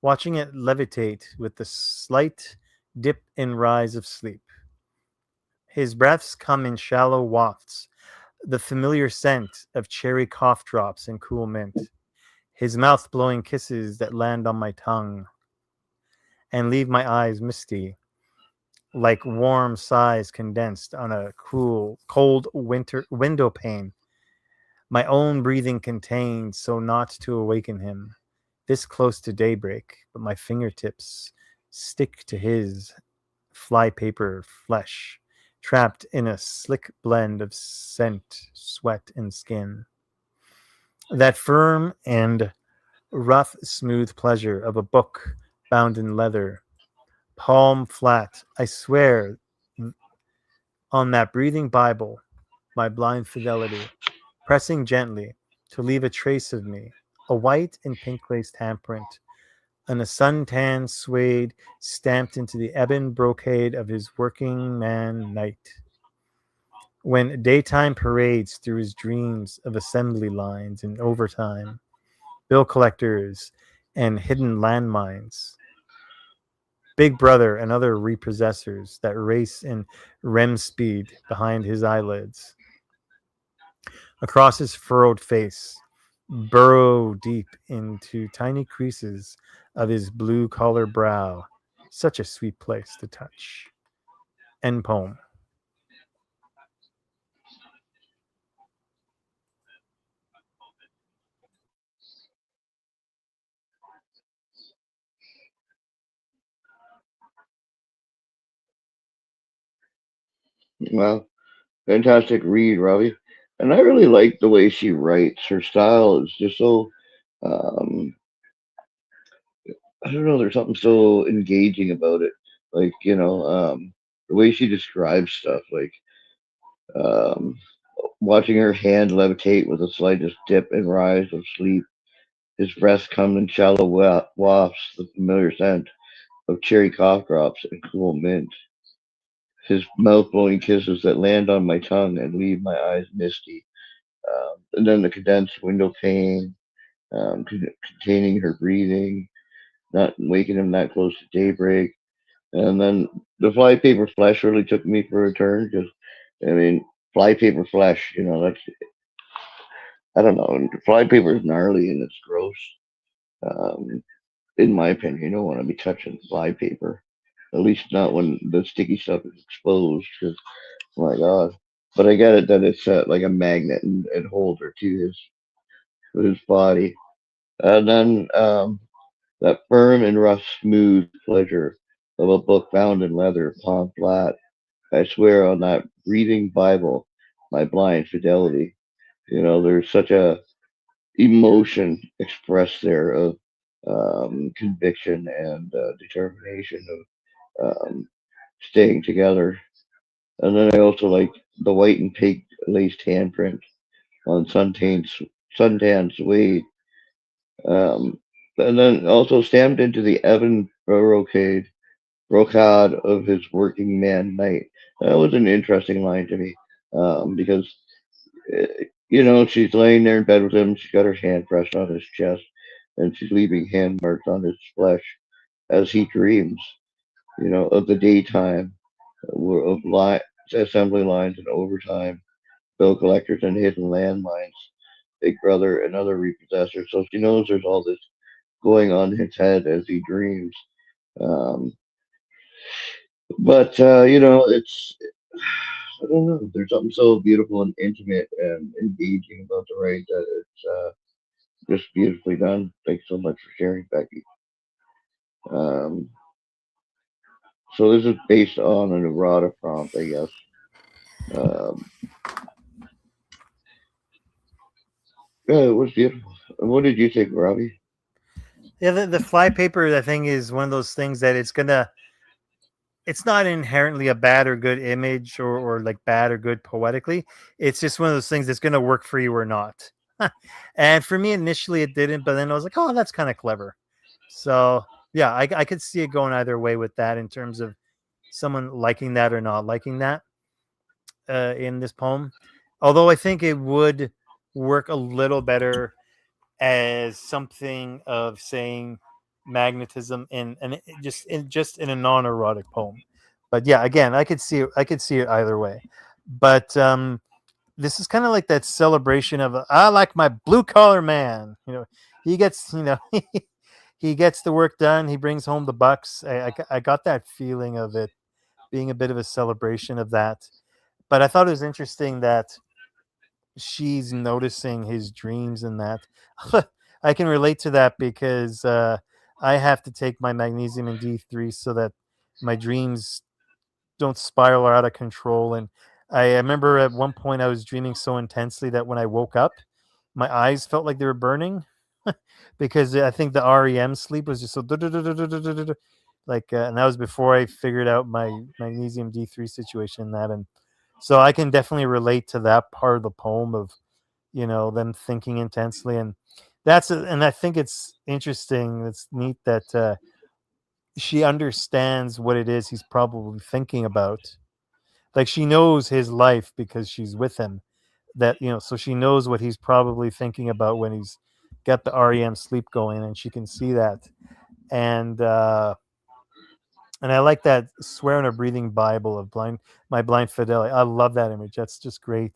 watching it levitate with the slight dip and rise of sleep. His breaths come in shallow wafts, the familiar scent of cherry cough drops and cool mint. His mouth blowing kisses that land on my tongue and leave my eyes misty, like warm sighs condensed on a cold winter window pane. My own breathing contained so not to awaken him, this close to daybreak, but my fingertips stick to his flypaper flesh, trapped in a slick blend of scent, sweat, and skin. That firm and rough, smooth pleasure of a book bound in leather, palm flat, I swear, on that breathing Bible, my blind fidelity, pressing gently to leave a trace of me, a white and pink laced handprint, and a suntan suede stamped into the ebon brocade of his working man night. When daytime parades through his dreams of assembly lines and overtime, bill collectors and hidden landmines, Big Brother and other repossessors that race in REM speed behind his eyelids. Across his furrowed face, burrow deep into tiny creases of his blue collar brow. Such a sweet place to touch. End poem. Well, fantastic read, Robbie. And I really like the way she writes. Her style is just so, um, I don't know, there's something so engaging about it. Like, the way she describes stuff, like um, watching her hand levitate with the slightest dip and rise of sleep, his breath come in shallow wafts, the familiar scent of cherry cough drops and cool mint, his mouth blowing kisses that land on my tongue and leave my eyes misty. And then the condensed window pane, containing her breathing, not waking him that close to daybreak. And then the flypaper flesh really took me for a turn because, I mean, flypaper flesh, that's, I don't know, flypaper is gnarly and it's gross. Um, in my opinion, you don't want to be touching flypaper, at least not when the sticky stuff is exposed. Because, oh my God. But I get it that it's like a magnet and it holds her to his body. And then that firm and rough, smooth pleasure of a book bound in leather, palm flat. I swear on that breathing Bible, my blind fidelity. There's such a emotion expressed there of conviction and determination of staying together. And then I also like the white and pink laced handprint on suntan suede. Um, and then also stamped into the Evan brocade of his working man night. That was an interesting line to me because, uh, she's laying there in bed with him. She's got her hand pressed on his chest and she's leaving hand marks on his flesh as he dreams, of the daytime, of assembly lines and overtime, bill collectors and hidden landmines, Big Brother and other repossessors. So she knows there's all this going on in his head as he dreams. Um, but it's, I don't know. There's something so beautiful and intimate and engaging about the write that it's just beautifully done. Thanks so much for sharing, Becky. Um, so this is based on an errata prompt, I guess. Um, yeah, it was beautiful. What did you think, Robbie? Yeah, the flypaper, I think, is one of those things that it's not inherently a bad or good image or like bad or good poetically. It's just one of those things that's gonna work for you or not. And for me, initially it didn't, but then I was like, oh, that's kind of clever. So yeah, I could see it going either way with that in terms of someone liking that or not liking that in this poem. Although I think it would work a little better as something of saying magnetism in just in a non-erotic poem. But yeah, again, I could see it either way. But this is kind of like that celebration of I like my blue collar man. He gets he gets the work done. He brings home the bucks. I got that feeling of it being a bit of a celebration of that. But I thought it was interesting that she's noticing his dreams and that. I can relate to that because I have to take my magnesium and D3 so that my dreams don't spiral out of control. And I remember at one point I was dreaming so intensely that when I woke up, my eyes felt like they were burning because I think the REM sleep was just so like, and that was before I figured out my magnesium D3 situation. And so I can definitely relate to that part of the poem of them thinking intensely, and and I think it's interesting. It's neat that she understands what it is he's probably thinking about. Like she knows his life because she's with him. So she knows what he's probably thinking about when he's got the REM sleep going, and she can see that. And I like that swear on a breathing Bible of my blind fidelity. I love that image. That's just great.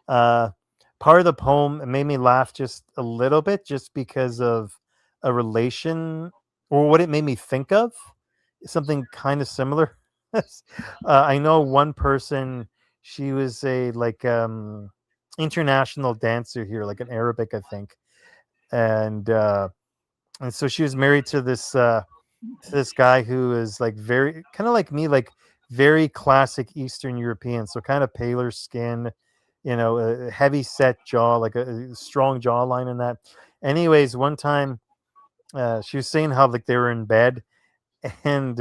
Part of the poem, it made me laugh just a little bit, just because of a relation or what it made me think of. Something kind of similar. I know one person. She was a international dancer here, like an Arabic, I think, and so she was married to this guy who is like very kind of like me, like very classic Eastern European, so kind of paler skin, a heavy set jaw, like a strong jawline in that. Anyways, one time she was saying how like they were in bed and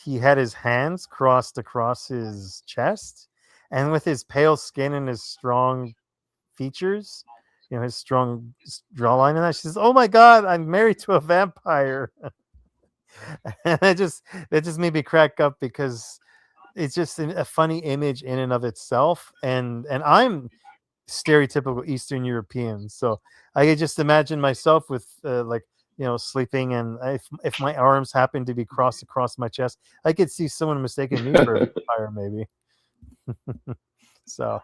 he had his hands crossed across his chest, and with his pale skin and his strong features, his strong jawline and that, she says, "Oh my God, I'm married to a vampire." And that just made me crack up because it's just a funny image in and of itself. And I'm stereotypical Eastern European, so I could just imagine myself with sleeping, and if my arms happen to be crossed across my chest, I could see someone mistaking me for a vampire, maybe. So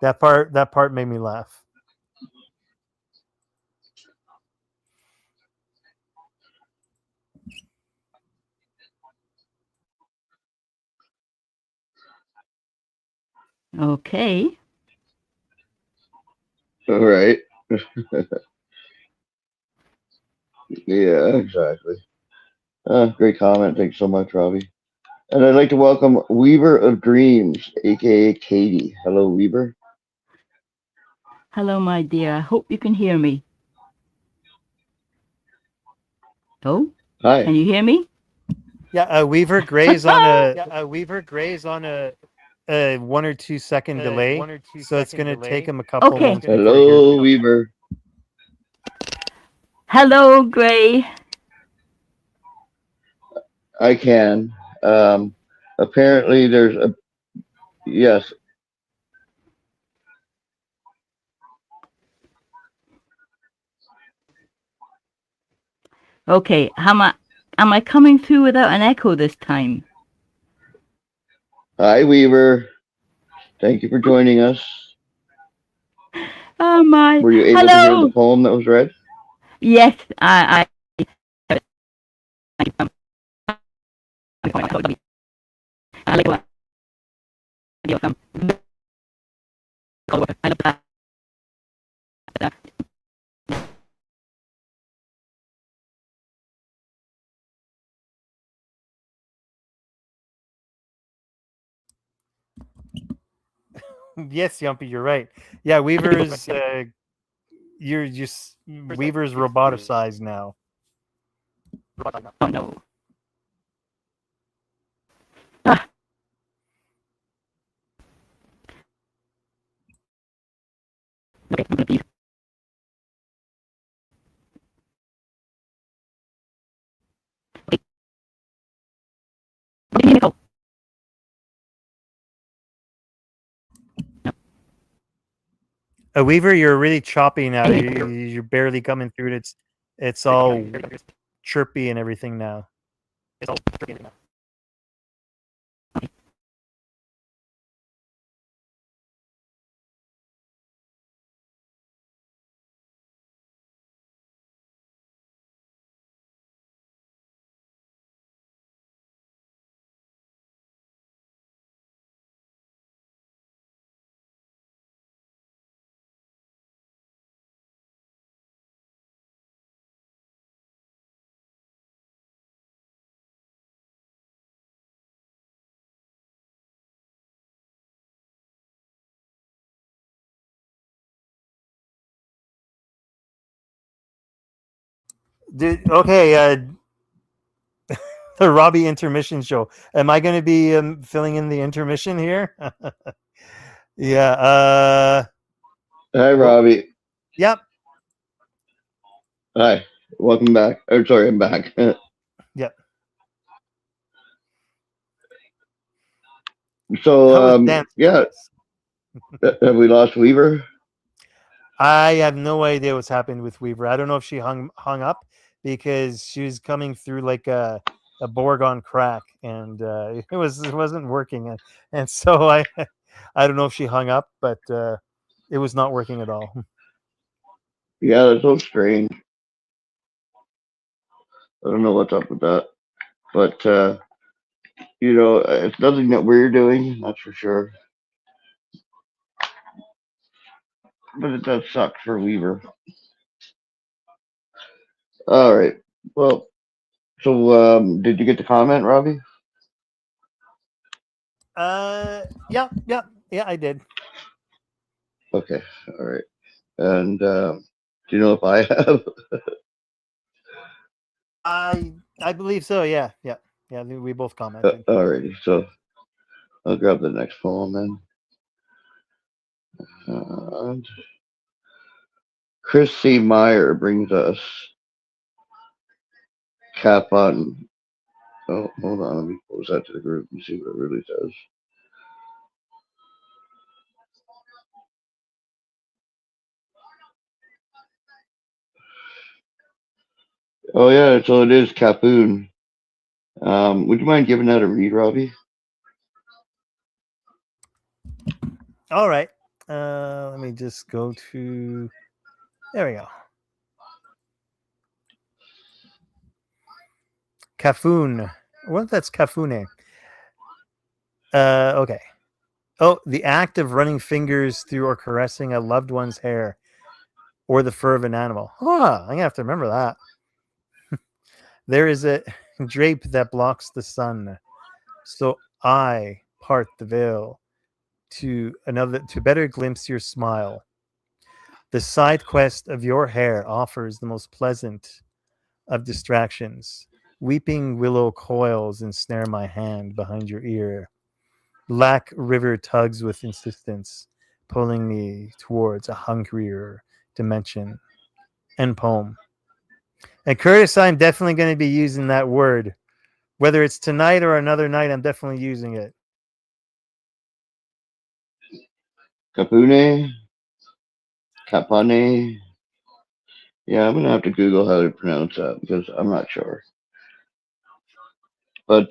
that part made me laugh. Okay. All right. Yeah, exactly. Great comment. Thanks so much, Robbie. And I'd like to welcome Weaver of Dreams, aka Katie. Hello, Weaver. Hello, my dear. I hope you can hear me. Oh, Hi. can you hear me? Yeah, Weaver Grey's on a 1 or 2 second delay, so it's going to take him a couple Okay. moments before he Hello, hears. Weaver. Hello, Grey. I can. Apparently, there's a yes. Okay. Am I coming through without an echo this time? Hi, Weaver. Thank you for joining us. Oh my. Were you able to hear the poem that was read? Yes, I Yes, Yumpy, you're right. Yeah, Weaver's Weaver's roboticized now. Oh no. Ah. Okay, I'm gonna be. Okay. What do you mean, Nicole? Weaver, you're really choppy now. You're barely coming through it. It's all chirpy and everything now. Okay, the Robbie intermission show. Am I going to be filling in the intermission here? Yeah. Hi, Robbie. Yep. Hi. Welcome back. Or sorry, I'm back. Yep. So, How was dance yeah, practice? have we lost Weaver? I have no idea what's happened with Weaver. I don't know if she hung up because she was coming through like a Borg crack, and it wasn't working, and so I don't know if she hung up, but it was not working at all. Yeah, that's so strange. I don't know what's up with that. But, it's nothing that we're doing, that's for sure. But it does suck for Weaver. All right. Well, so did you get the comment, Robbie? Yeah, I did. Okay. All right. And do you know if I have? I believe so. Yeah. We both commented. Alrighty. So I'll grab the next poem then. And Chris C. Meyer brings us Cap on. Oh, hold on. Let me post that to the group and see what it really says. Oh, yeah. So it is Capoon. Would you mind giving that a read, Robbie? All right. Let me just go to. There we go. Cafoon. Well, that's Cafune. Okay. Oh, the act of running fingers through or caressing a loved one's hair or the fur of an animal. I'm going to have to remember that. There is a drape that blocks the sun, so I part the veil to better glimpse your smile. The side quest of your hair offers the most pleasant of distractions. Weeping willow coils ensnare my hand behind your ear. Black river tugs with insistence, pulling me towards a hungrier dimension. End poem. And Curtis, I'm definitely going to be using that word. Whether it's tonight or another night, I'm definitely using it. Capune? Capane? Yeah, I'm going to have to Google how to pronounce that because I'm not sure. But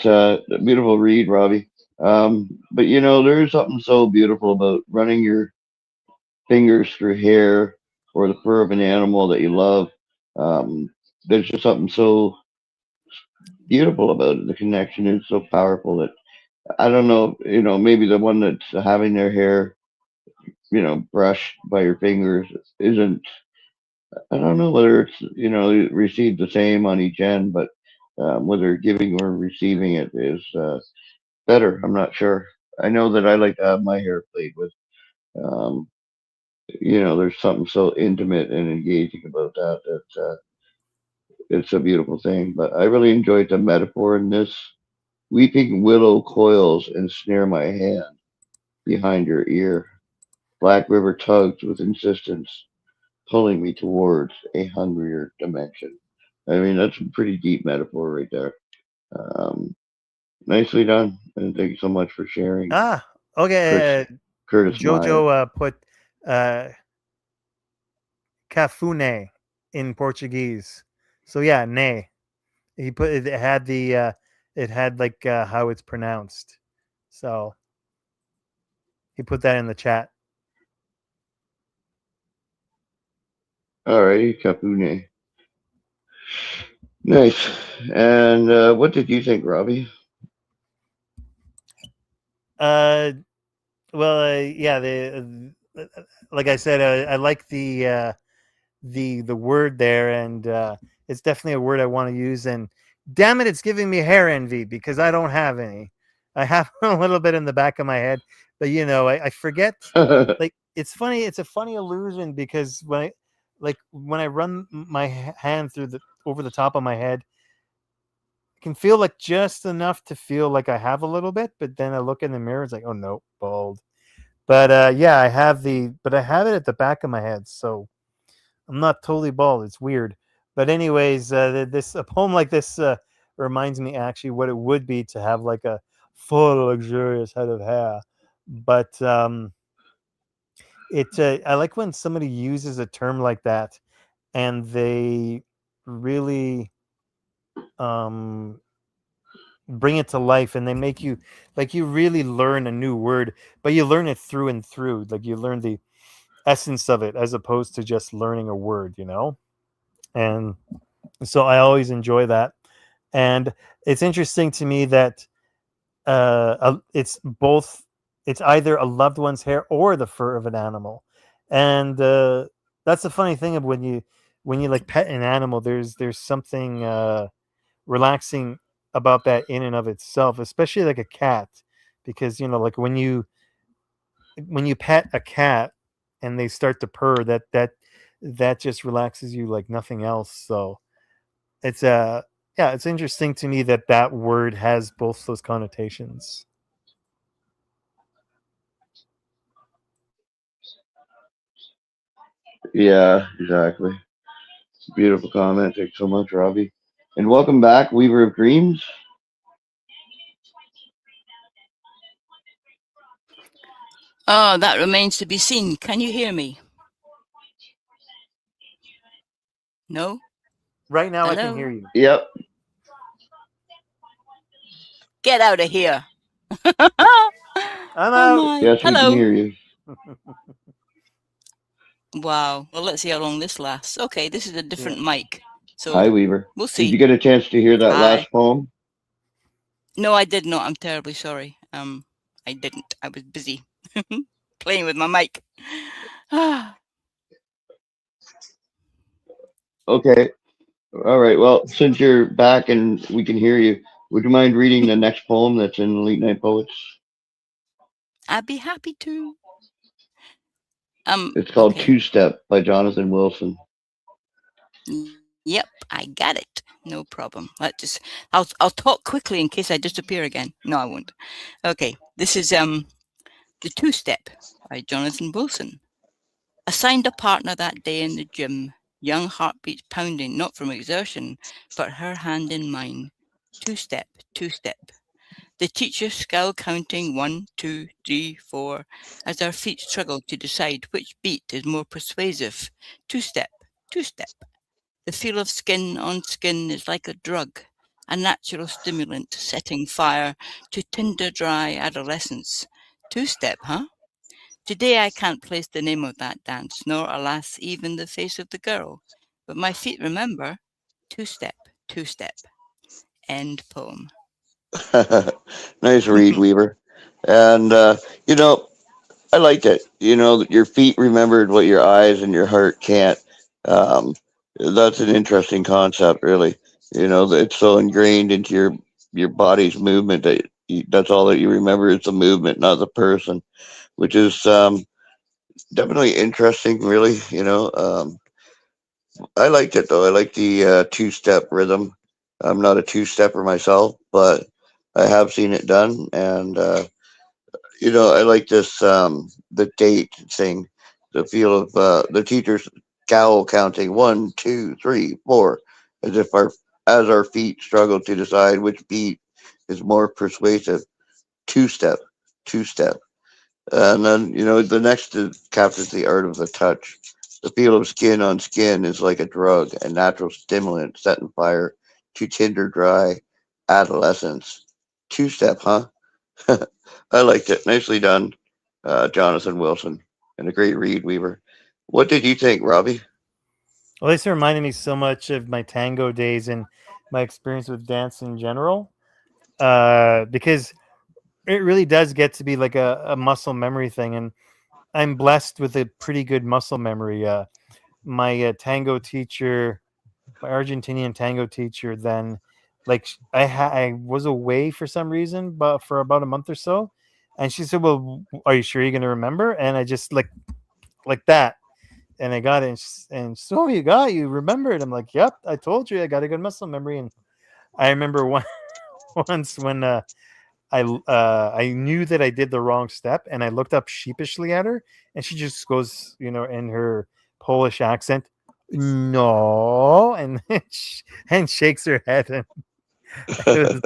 beautiful read, Robbie. But there is something so beautiful about running your fingers through hair or the fur of an animal that you love. There's just something so beautiful about it. The connection is so powerful that I don't know, maybe the one that's having their hair, brushed by your fingers isn't, I don't know whether it's, received the same on each end, but whether giving or receiving it is better. I'm not sure. I know that I like to have my hair played with. Um, there's something so intimate and engaging about that. It's a beautiful thing. But I really enjoyed the metaphor in this. Weeping willow coils ensnare my hand behind your ear. Black river tugs with insistence, pulling me towards a hungrier dimension. I mean, that's a pretty deep metaphor right there. Um, nicely done, and thank you so much for sharing, Okay. Curtis Meyer. Jojo put cafune in Portuguese. So yeah, ne. He put it had it had like how it's pronounced. So he put that in the chat. All righty, Capune. Nice. And what did you think, Robbie? Well, yeah, like I said, I like the word there, and it's definitely a word I want to use. And damn it, it's giving me hair envy because I don't have any. I have a little bit in the back of my head, but I forget. Like it's funny. It's a funny illusion because when I run my hand through over the top of my head. I can feel like just enough to feel like I have a little bit, but then I look in the mirror, it's like, oh no, bald. But yeah, I have it at the back of my head, so I'm not totally bald. It's weird. But anyways, a poem like this reminds me actually what it would be to have like a full luxurious head of hair. But I like when somebody uses a term like that and they really bring it to life, and they make you like you really learn a new word, but you learn it through and through. Like you learn the essence of it as opposed to just learning a word, And so I always enjoy that. And it's interesting to me that it's both. It's either a loved one's hair or the fur of an animal, and that's the funny thing of when you like pet an animal. There's something relaxing about that in and of itself, especially like a cat, because like when you pet a cat and they start to purr, that just relaxes you like nothing else. So it's yeah, it's interesting to me that word has both those connotations. Yeah, exactly. Beautiful comment. Thanks so much, Robbie. And welcome back, Weaver of Dreams. Oh, that remains to be seen. Can you hear me? No? Right now, I can Hello? hear you. Yep. Get out of here. I'm Oh out. my. Yes, we can Hello. hear you. Wow. Well, let's see how long this lasts. Okay, this is a different mic. So Hi, Weaver. we'll Did you see. get a chance to hear that Hi. last poem? No, I did not. I'm terribly sorry. I didn't. I was busy playing with my mic. Okay. All right. Well, since you're back and we can hear you, would you mind reading the next poem that's in Late Night Poets? I'd be happy to. It's called Okay. Two Step by Jonathan Wilson. Yep, I got it. No problem. I'll talk quickly in case I disappear again. No, I won't. Okay. This is The Two Step by Jonathan Wilson. Assigned a partner that day in the gym, young heartbeats pounding, not from exertion, but her hand in mine. Two step, two step. The teacher skull counting 1, 2, 3, 4, as our feet struggle to decide which beat is more persuasive. Two step, two step. The feel of skin on skin is like a drug, a natural stimulant setting fire to tinder dry adolescence. Two step, huh? Today I can't place the name of that dance, nor, alas, even the face of the girl. But my feet remember. Two step, two step. End poem. Nice read, Weaver. And, I liked it. Your feet remembered what your eyes and your heart can't. Um, that's an interesting concept, really. It's so ingrained into your body's movement that that's all that you remember is the movement, not the person, which is definitely interesting, really. I liked it though. I like the two-step rhythm. I'm not a two-stepper myself, but I have seen it done, and I like this the date thing, the feel of the teacher's cowl counting 1, 2, 3, 4, as our feet struggle to decide which beat is more persuasive. Two step, two step. And then, the next captures the art of the touch. The feel of skin on skin is like a drug, a natural stimulant setting fire to tinder dry adolescence. Two step, huh? I liked it. Nicely done, Jonathan Wilson. And a great read, Weaver. What did you think, Robbie? Well, this reminded me so much of my tango days and my experience with dance in general, because it really does get to be like a muscle memory thing, and I'm blessed with a pretty good muscle memory. My tango teacher, my Argentinian tango teacher, then like I was away for some reason, but for about a month or so, and she said, "Well, are you sure you're going to remember?" And I just like that, and I got it. And so you remembered. I'm like, yep, I told you I got a good muscle memory. And I remember once when I knew that I did the wrong step, and I looked up sheepishly at her, and she just goes, in her Polish accent, no, and and shakes her head, and it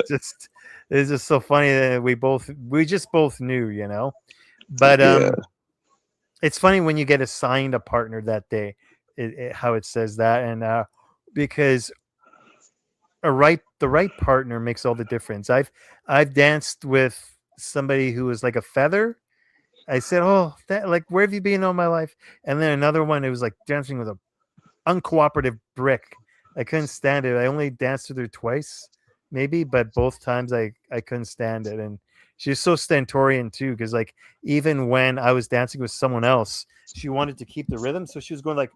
was just so funny that we just both knew. But Yeah. it's funny when you get assigned a partner that day, how it says that, and because the right partner makes all the difference. I've danced with somebody who was like a feather. I said, "Oh, like where have you been all my life?" And then another one, it was like dancing with a uncooperative brick. I couldn't stand it. I only danced with her twice, maybe, but both times I couldn't stand it. And she was so stentorian too, because like even when I was dancing with someone else, she wanted to keep the rhythm, so she was going like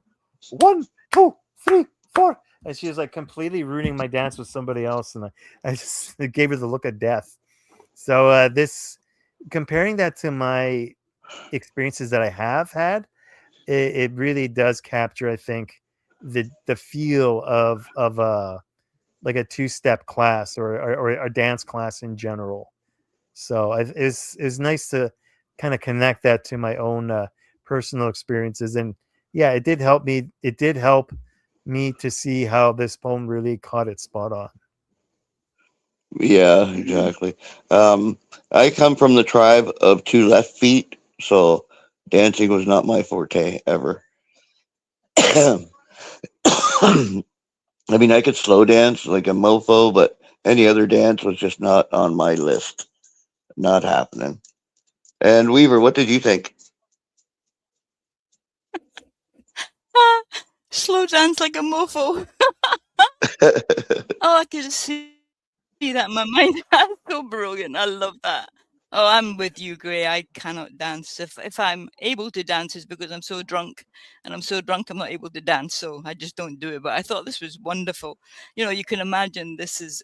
1, 2, 3, 4, and she was like completely ruining my dance with somebody else, and I just gave her the look of death. So this comparing that to my experiences that I have had, it really does capture, I think, the feel of like a two-step class or a dance class in general. So it's nice to kind of connect that to my own personal experiences, and yeah, it did help me. It did help me to see how this poem really caught it spot on. Yeah, exactly. I come from the tribe of two left feet, so dancing was not my forte ever. I mean, I could slow dance like a mofo, but any other dance was just not on my list. Not happening. And Weaver, what did you think? Ah, slow dance like a mofo. Oh, I could see that in my mind. That's so brilliant. I love that. Oh, I'm with you, Gray. I cannot dance. If I'm able to dance, it's because I'm so drunk, and I'm so drunk I'm not able to dance. So I just don't do it. But I thought this was wonderful. You can imagine this is.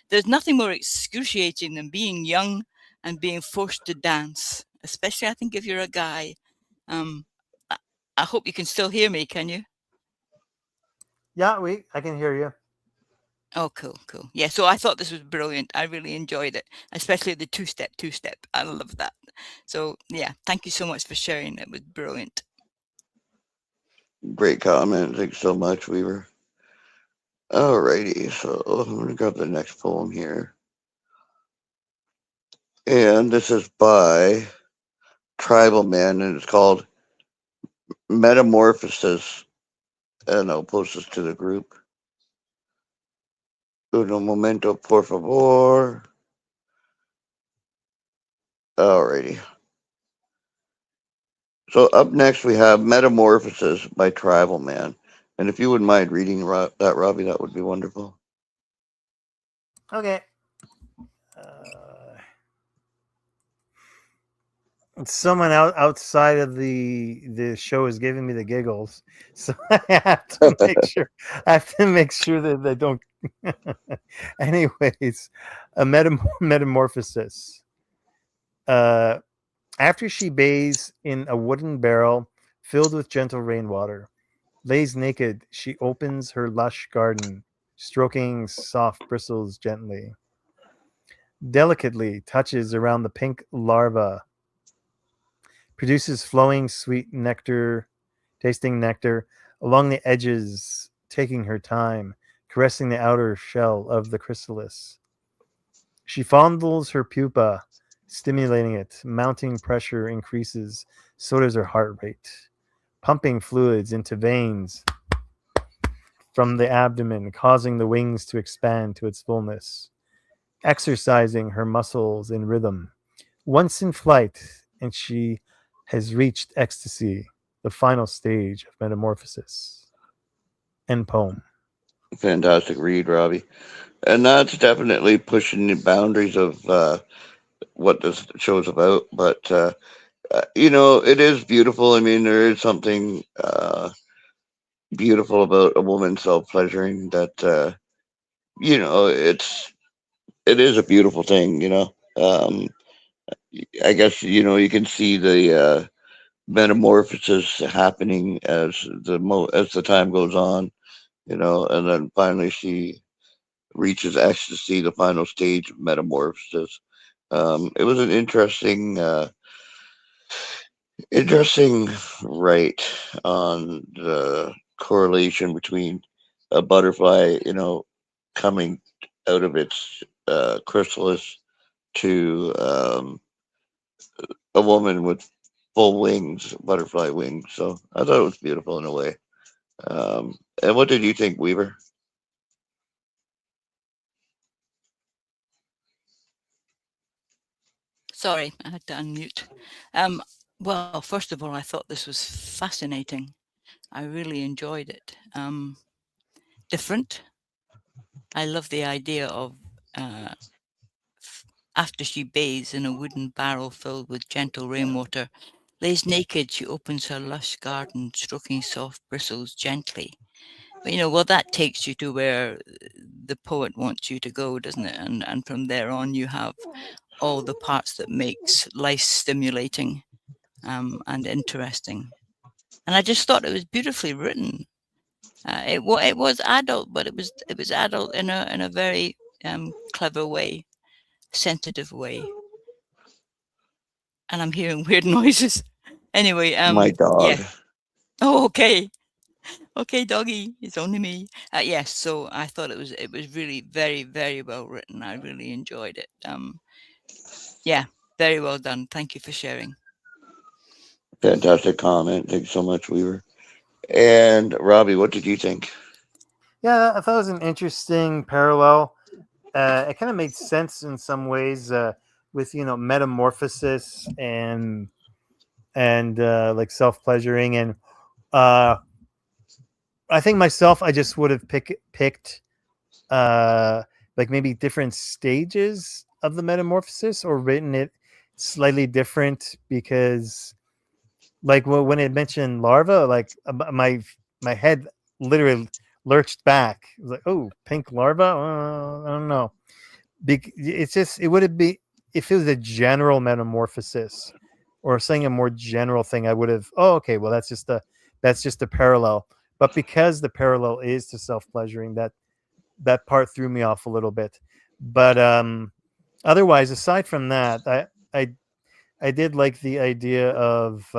There's nothing more excruciating than being young and being forced to dance. Especially, I think, if you're a guy. Um, I, I hope you can still hear me. Can you? Yeah, I can hear you. Oh, cool, cool. Yeah, so I thought this was brilliant. I really enjoyed it, especially the two-step. I love that. So, yeah, thank you so much for sharing. It was brilliant. Great comment. Thanks so much, Weaver. Alrighty, so I'm gonna grab the next poem here. And this is by Tribal Man, and it's called Metamorphosis. And I'll post this to the group. Uno momento, por favor. Alrighty. So up next we have Metamorphosis by Tribal Man. And if you wouldn't mind reading that, Robbie, that would be wonderful. Okay. Uh, Someone outside of the show is giving me the giggles, so I have to make sure. I have to make sure that they don't. Anyways, a metamorphosis. Uh, After she bathes in a wooden barrel filled with gentle rainwater, lays naked, she opens her lush garden, stroking soft bristles gently. Delicately touches around the pink larva, produces flowing sweet nectar, tasting nectar along the edges, taking her time, caressing the outer shell of the chrysalis. She fondles her pupa, stimulating it. Mounting pressure increases, so does her heart rate, pumping fluids into veins from the abdomen, causing the wings to expand to its fullness, exercising her muscles in rhythm. Once in flight, and she has reached ecstasy, the final stage of metamorphosis. End poem. Fantastic read, Robbie. And that's definitely pushing the boundaries of what this show's about. But, it is beautiful. I mean, there is something beautiful about a woman self pleasuring that, it is a beautiful thing, I guess, you can see metamorphosis happening as the time goes on, and then finally she reaches ecstasy, the final stage of metamorphosis. It was an interesting write on the correlation between a butterfly, coming out of its chrysalis to a woman with full wings, butterfly wings. So I thought it was beautiful in a way. And what did you think, Weaver? Sorry, I had to unmute. Well, first of all, I thought this was fascinating. I really enjoyed it. Different. I love the idea of after she bathes in a wooden barrel filled with gentle rainwater, lays naked, she opens her lush garden, stroking soft bristles gently. But well, that takes you to where the poet wants you to go, doesn't it? And from there on, you have all the parts that makes life stimulating and interesting. And I just thought it was beautifully written. It was adult, but it was adult in a very clever way, sensitive way. And I'm hearing weird noises. Anyway, My yeah. dog. Oh, okay. Okay, doggy, it's only me. Yes, so I thought it was really very, very well written. I really enjoyed it. Yeah, very well done. Thank you for sharing. Fantastic comment. Thanks so much, Weaver. And Robbie, what did you think? Yeah, I thought it was an interesting parallel. It kind of made sense in some ways with metamorphosis and like self pleasuring, and I think myself I just would have picked like maybe different stages of the metamorphosis or written it slightly different because like when it mentioned larva, like my head literally lurched back. It was like, oh, pink larva. I don't know. It's just it would be if it was a general metamorphosis or saying a more general thing. I would have. Oh, okay. Well, that's just a parallel. But because the parallel is to self pleasuring, that part threw me off a little bit. But otherwise, aside from that, I did like the idea of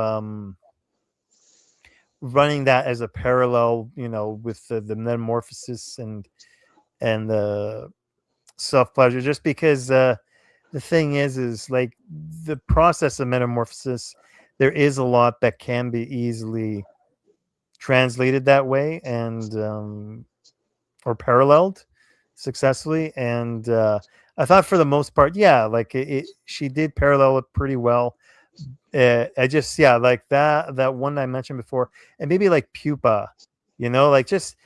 running that as a parallel, with the metamorphosis and the self pleasure, just because the thing is like the process of metamorphosis, there is a lot that can be easily translated that way and or paralleled successfully. And I thought for the most part, yeah, like she did parallel it pretty well. I just like that one I mentioned before, and maybe like pupa, like just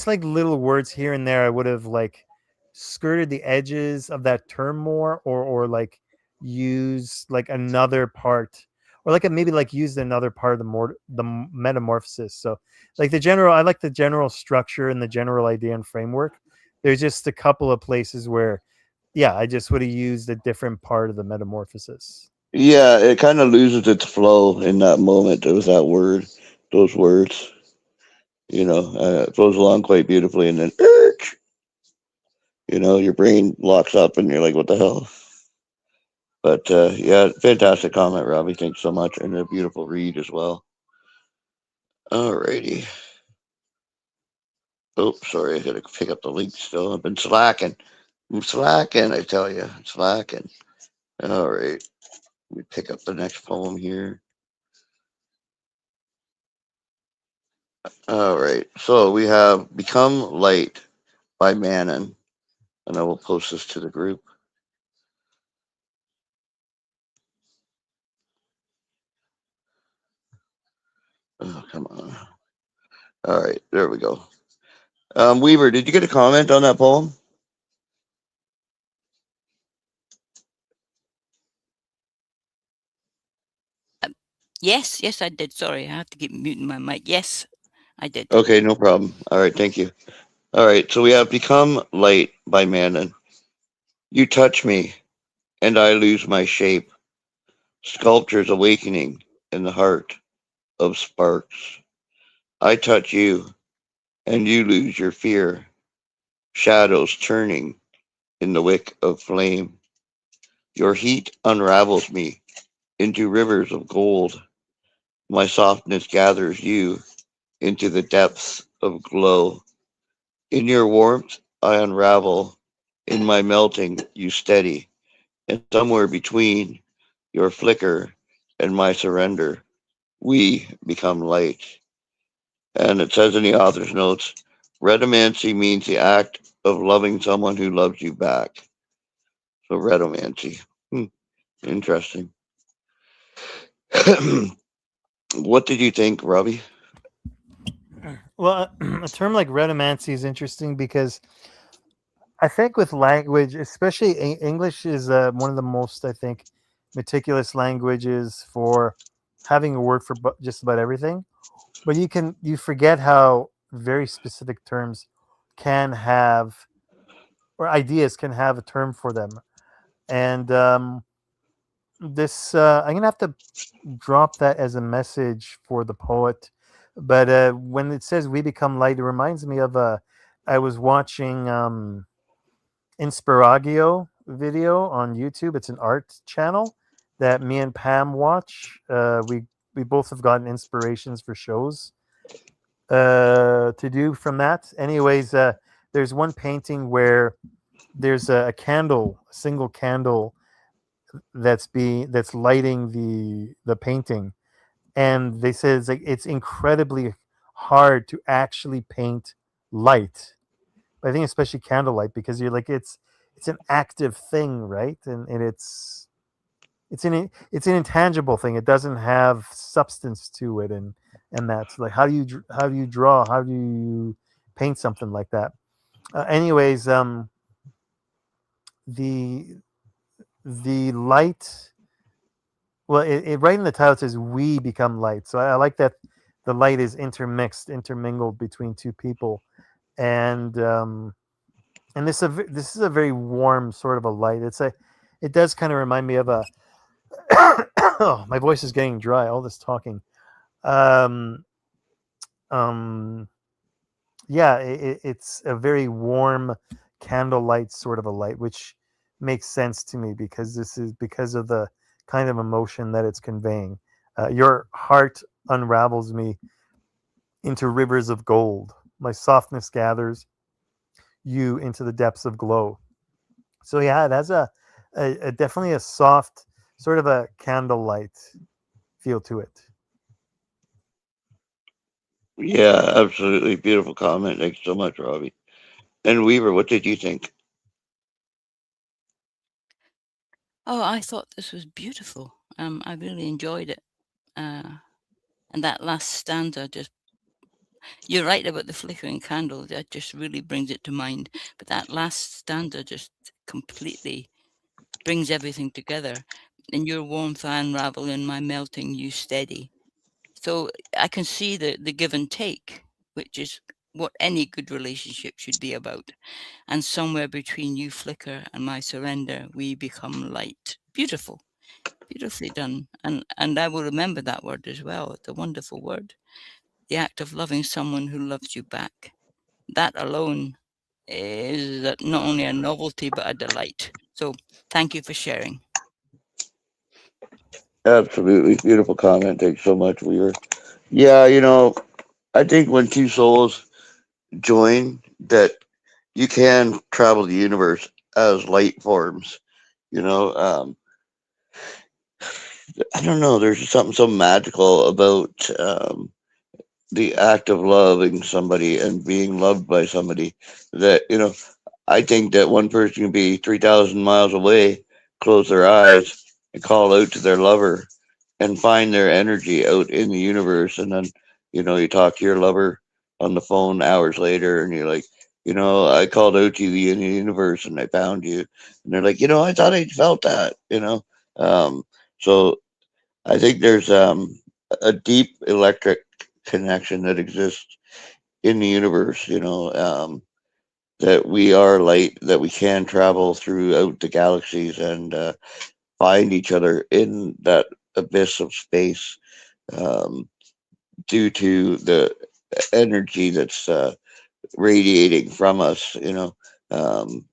like little words here and there. I would have like skirted the edges of that term more, or like use like another part, or like maybe like use another part of the metamorphosis. So like I like the general structure and the general idea and framework. There's just a couple of places where, yeah, I just would have used a different part of the metamorphosis. Yeah, it kind of loses its flow in that moment with those words. It flows along quite beautifully, and then, your brain locks up, and you're like, "What the hell?" But yeah, fantastic comment, Robbie. Thanks so much, and a beautiful read as well. Alrighty. Oh, sorry, I gotta pick up the link still. I've been slacking. I'm slacking, I tell you, slacking. All right, let me pick up the next poem here. All right, so we have "Become Light" by Manon, and I will post this to the group. Oh, come on. All right, there we go. Weaver, did you get a comment on that poem? Yes, I did. Sorry, I have to keep muting my mic. Yes, I did. Okay, no problem. All right, thank you. All right, so we have "Become Light" by Manon. You touch me, and I lose my shape. Sculptures awakening in the heart. of sparks. I touch you, and you lose your fear, shadows turning in the wick of flame. Your heat unravels me into rivers of gold. My softness gathers you into the depths of glow. In your warmth, I unravel. In my melting, you steady. And somewhere between your flicker and my surrender, we become light. And it says in the author's notes, redomancy means the act of loving someone who loves you back. So redomancy. Interesting. What did you think, Robbie? Well, a term like retomancy is interesting because I think with language, especially English, is one of the most, I think, meticulous languages for having a word for just about everything. But you forget how very specific terms can have, or ideas can have a term for them. And this I'm gonna have to drop that as a message for the poet. But when it says "we become light," it reminds me of a. I was watching Inspiragio video on YouTube. It's an art channel that me and Pam watch. We both have gotten inspirations for shows to do from that. Anyways, there's one painting where there's a candle, a single candle that's lighting the painting, and they say it's incredibly hard to actually paint light. I think especially candlelight because you're like it's an active thing, right? And it's an intangible thing. It doesn't have substance to it, and that's like how do you draw? How do you paint something like that? Anyways, the the light. Well, right in the title it says "we become light," so I like that the light is intermingled between two people, and this is a very warm sort of a light. It does kind of remind me of a. Oh, my voice is getting dry. All this talking. Um, um, yeah, it's a very warm candlelight sort of a light, which makes sense to me because this is because of the kind of emotion that it's conveying. Your heart unravels me into rivers of gold. My softness gathers you into the depths of glow. So yeah, it has a definitely a soft sort of a candlelight feel to it. Yeah, absolutely. Beautiful comment. Thanks so much, Robbie. And Weaver, what did you think? Oh, I thought this was beautiful. I really enjoyed it. Uh, and that last stanza just, you're right about the flickering candle. That just really brings it to mind. But that last stanza just completely brings everything together. In your warmth I unravel, in my melting you steady. So I can see the give and take, which is what any good relationship should be about. And somewhere between you flicker and my surrender, we become light. Beautiful, beautifully done. And I will remember that word as well. It's a wonderful word. The act of loving someone who loves you back. That alone is not only a novelty but a delight. So thank you for sharing. Absolutely. Beautiful comment. Thanks so much, Weaver. Yeah, I think when two souls join, that you can travel the universe as light forms. You know, I don't know. There's something so magical about the act of loving somebody and being loved by somebody that, I think that one person can be 3,000 miles away, close their eyes, and call out to their lover and find their energy out in the universe. And then, you talk to your lover on the phone hours later and you're like, I called out to you in the universe and I found you. And they're like, I thought I felt that. Um, so I think there's a deep electric connection that exists in the universe, that we are light, that we can travel throughout the galaxies and find each other in that abyss of space. Um, due to the energy that's radiating from us. Um,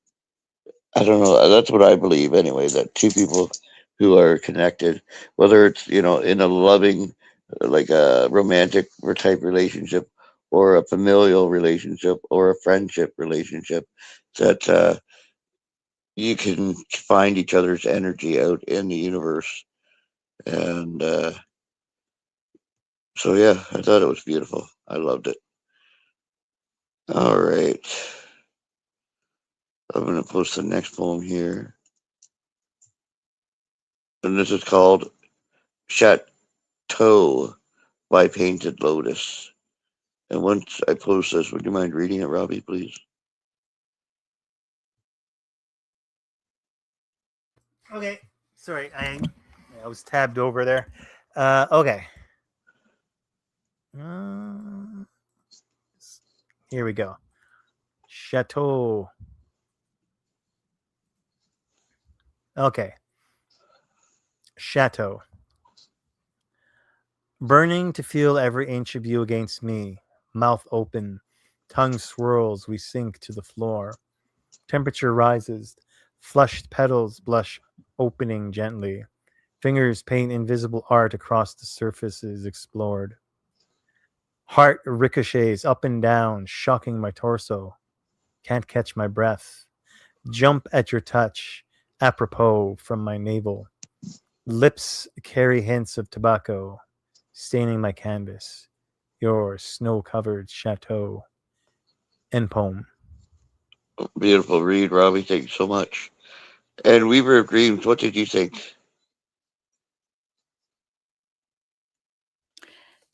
I don't know. That's what I believe anyway. That two people who are connected, whether it's in a loving, like a romantic type relationship, or a familial relationship, or a friendship relationship, that you can find each other's energy out in the universe. And so, yeah, I thought it was beautiful. I loved it. All right, I'm gonna post the next poem here, and this is called Chateau by Painted Lotus. And once I post this, would you mind reading it, Robbie, please? Okay. Sorry, I was tabbed over there. Okay. Uh, Here we go. Chateau. Okay. Chateau. Burning to feel every inch of you against me. Mouth open. Tongue swirls. We sink to the floor. Temperature rises. Flushed petals blush, opening gently. Fingers paint invisible art across the surfaces explored. Heart ricochets up and down, shocking my torso. Can't catch my breath. Jump at your touch, apropos from my navel. Lips carry hints of tobacco, staining my canvas. Your snow covered chateau. End poem. Beautiful read, Robbie. Thank you so much. And Weaver of Dreams, what did you think?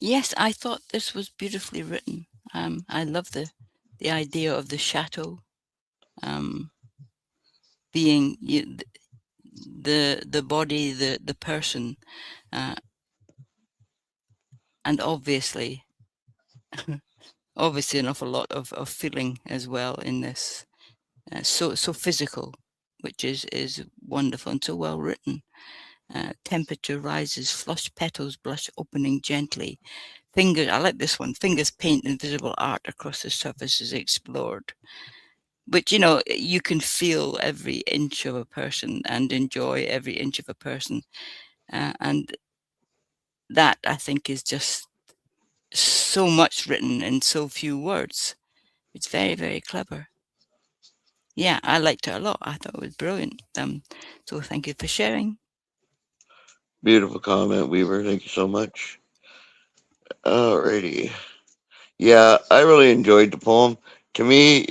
Yes, I thought this was beautifully written. I love the idea of the chateau um, being the body, the person, uh, and obviously an awful lot of feeling as well in this. So physical, which is wonderful and so well written. Temperature rises, flushed petals blush, opening gently. Fingers, I like this one. Fingers paint invisible art across the surfaces explored. Which you can feel every inch of a person and enjoy every inch of a person, and that I think is just so much written in so few words. It's very, very clever. Yeah, I liked it a lot. I thought it was brilliant. So thank you for sharing. Beautiful comment, Weaver. Thank you so much. Alrighty. Yeah, I really enjoyed the poem. To me,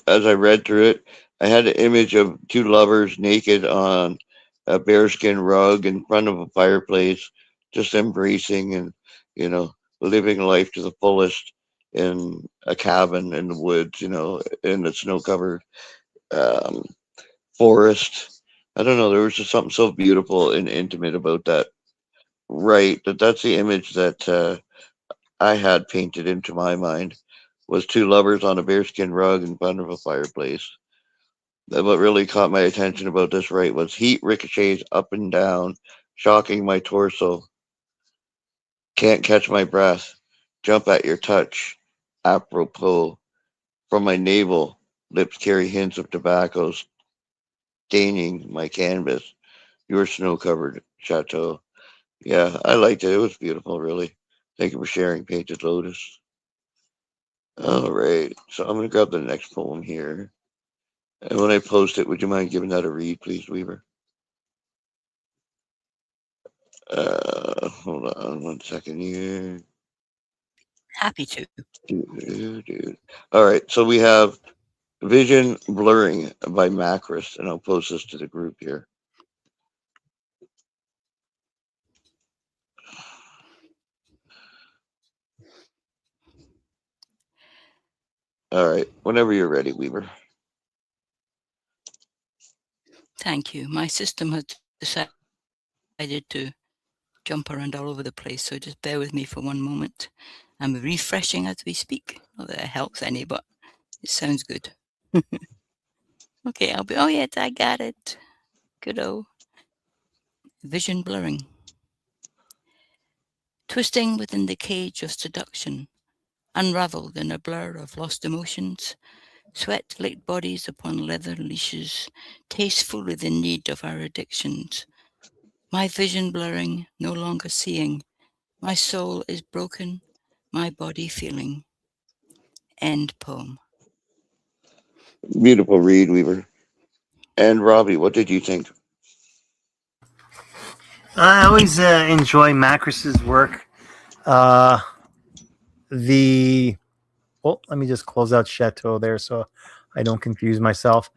as I read through it, I had an image of two lovers naked on a bearskin rug in front of a fireplace, just embracing and, you know, living life to the fullest in a cabin in the woods, in the snow covered um, forest. I don't know. There was just something so beautiful and intimate about that. Right. That's the image that I had painted into my mind was two lovers on a bearskin rug in front of a fireplace. What really caught my attention about this right was heat ricochets up and down, shocking my torso. Can't catch my breath. Jump at your touch. Apropos. From my navel, lips carry hints of tobacco staining my canvas. Your snow covered chateau. Yeah, I liked it. It was beautiful, really. Thank you for sharing, Painted Lotus. All right, so I'm going to grab the next poem here. And when I post it, would you mind giving that a read, please, Weaver? Hold on one second here. Happy to. All right, so we have Vision Blurring by Macris, and I'll post this to the group here. All right, whenever you're ready, Weaver. Thank you. My system has decided to jump around all over the place, so just bear with me for one moment. I'm refreshing as we speak. Not that it helps any, but it sounds good. Okay, I'll be. Oh, yes, I got it. Good old vision blurring. twisting within the cage of seduction, unraveled in a blur of lost emotions, sweat-licked bodies upon leather leashes, tastefully the need of our addictions. My vision blurring, no longer seeing. My soul is broken, my body feeling. End poem. Beautiful read, Weaver. And Robbie, what did you think? I always enjoy Macris's work. The well, let me just close out Chateau there so I don't confuse myself.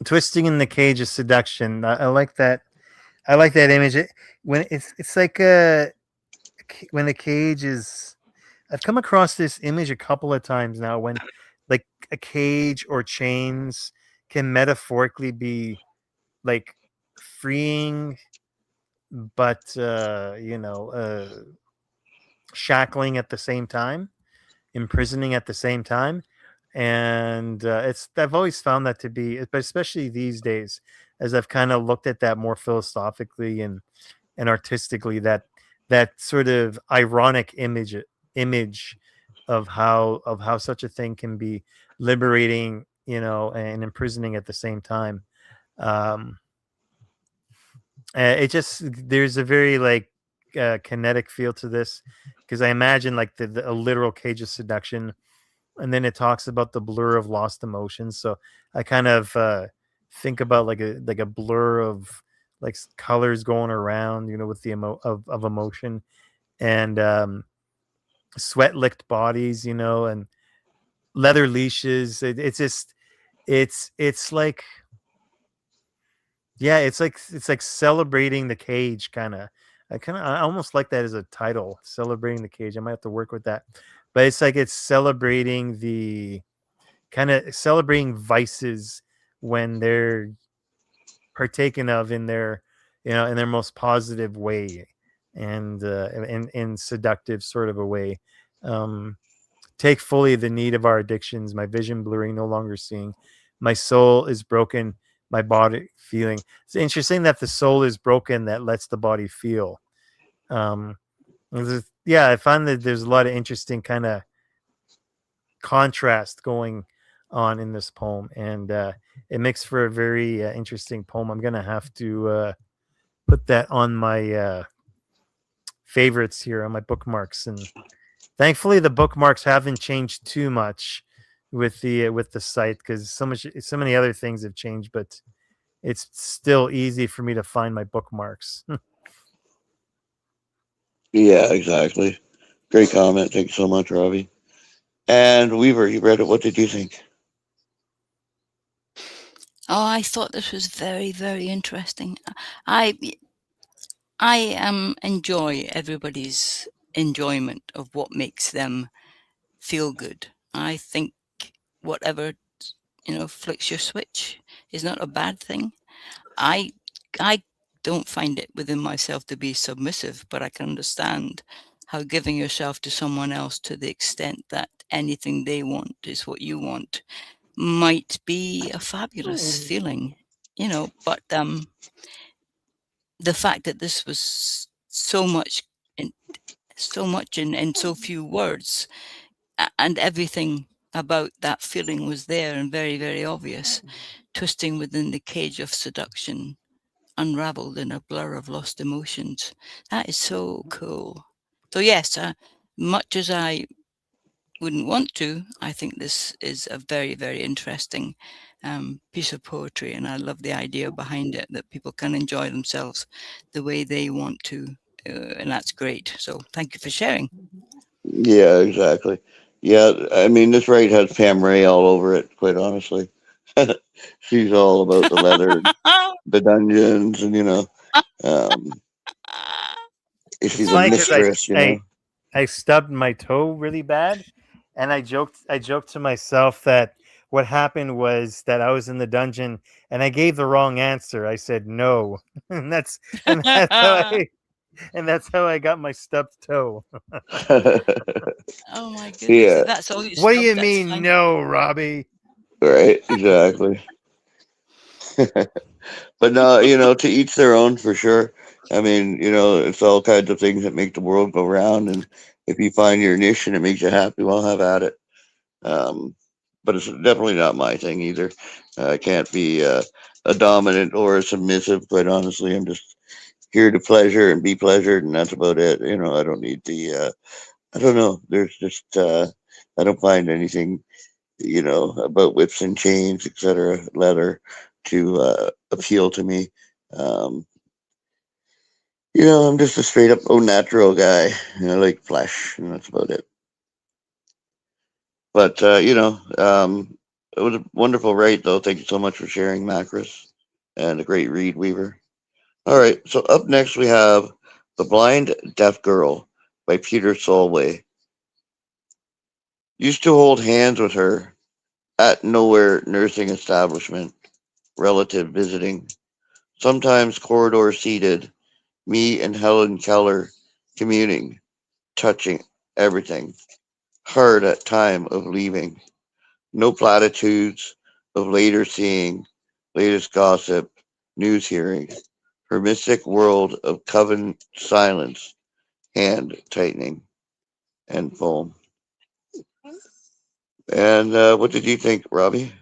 Twisting in the cage of seduction. I like that. I like that image. When it's like when a cage is. I've come across this image a couple of times now when like a cage or chains can metaphorically be like freeing, but shackling at the same time, imprisoning at the same time. And it's I've always found that to be, but especially these days, as I've kind of looked at that more philosophically and artistically, that sort of ironic image of how such a thing can be liberating, and imprisoning at the same time. um it just there's a very like kinetic feel to this, because I imagine like a literal cage of seduction, and then it talks about the blur of lost emotions. So I kind of think about like a blur of like colors going around, with the of emotion, and sweat licked bodies, and leather leashes. It's just it's like, yeah, it's like celebrating the cage, kind of. I almost like that as a title, celebrating the cage. I might have to work with that, but it's like it's celebrating the kind of celebrating vices when they're partaken of in their in their most positive way, and in seductive sort of a way. um Take fully the need of our addictions, my vision blurring, no longer seeing. My soul is broken, my body feeling. It's interesting that the soul is broken, that lets the body feel. Yeah, I find that there's a lot of interesting kind of contrast going on in this poem, and it makes for a very interesting poem. I'm gonna have to put that on my favorites here, on my bookmarks, and thankfully the bookmarks haven't changed too much with the site, because so many other things have changed, but it's still easy for me to find my bookmarks. Yeah, exactly. Great comment. Thanks so much, Robbie. And Weaver, you read it. What did you think? Oh, I thought this was very, very interesting. I I enjoy everybody's enjoyment of what makes them feel good. I think whatever flicks your switch is not a bad thing. I I don't find it within myself to be submissive, but I can understand how giving yourself to someone else to the extent that anything they want is what you want might be a fabulous feeling, but the fact that this was so much in so few words, and everything about that feeling was there and very, very obvious, twisting within the cage of seduction, unraveled in a blur of lost emotions. That is so cool. So yes, much as I wouldn't want to, I think this is a very, very interesting piece of poetry, and I love the idea behind it, that people can enjoy themselves the way they want to, and that's great. So thank you for sharing. Yeah, exactly. Yeah, I mean, this right has Pam Ray all over it, quite honestly. She's all about the leather, the dungeons, and, um, It's she's a funny because mistress. I stubbed my toe really bad, and I joked to myself that what happened was that I was in the dungeon and I gave the wrong answer. I said no, and that's how I and that's how I got my stubbed toe. Oh my goodness! Yeah, If that's all you What do you stubbed, that's mean fine. no, Robbie? right, exactly. But no, to each their own for sure. I mean, it's all kinds of things that make the world go round, and if you find your niche and it makes you happy, well, have at it. Um, but it's definitely not my thing either. I can't be a dominant or a submissive. Quite honestly, I'm just here to pleasure and be pleasured, and that's about it. I don't need the. I don't know. There's just. I don't find anything. About whips and chains, etc., leather, to appeal to me. Um, I'm just a straight up au natural guy. I like flesh, and that's about it. But it was a wonderful write, though. Thank you so much for sharing, Macros, and a great read, Weaver. All right, so up next we have The Blind Deaf Girl by Peter Solway. Used to hold hands with her at nowhere nursing establishment, relative visiting, sometimes corridor seated, me and Helen Keller communing, touching everything, hard at time of leaving. No platitudes of later seeing, latest gossip, news hearing. Her mystic world of coven silence, hand tightening, and foam. And what did you think, Robbie?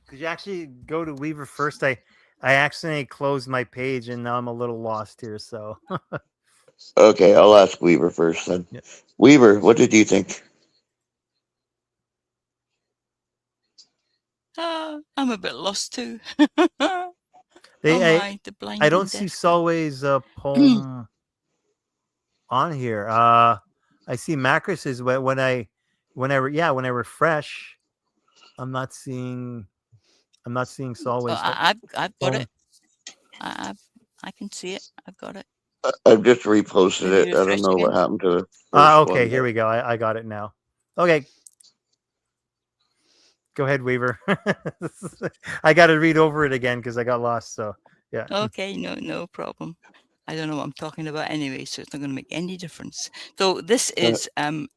Could you actually go to Weaver first? I accidentally closed my page and now I'm a little lost here. So Okay, I'll ask Weaver first then. yeah. Weaver, what did you think? I'm a bit lost too. Oh They, my, the I blind don't and see deaf girl. Solway's poem on here. I see Macros's when I refresh, I'm not seeing Oh, Solway's I've got poem. it. I've I can see it. I've got it. I've just reposted Maybe it. I don't refresh know what again. happened to the first Okay, one here there. we go. I got it now. Okay, go ahead, Weaver. I got to read over it again because I got lost. So yeah. Okay, no problem. I don't know what I'm talking about anyway, so it's not going to make any difference. So this Uh, is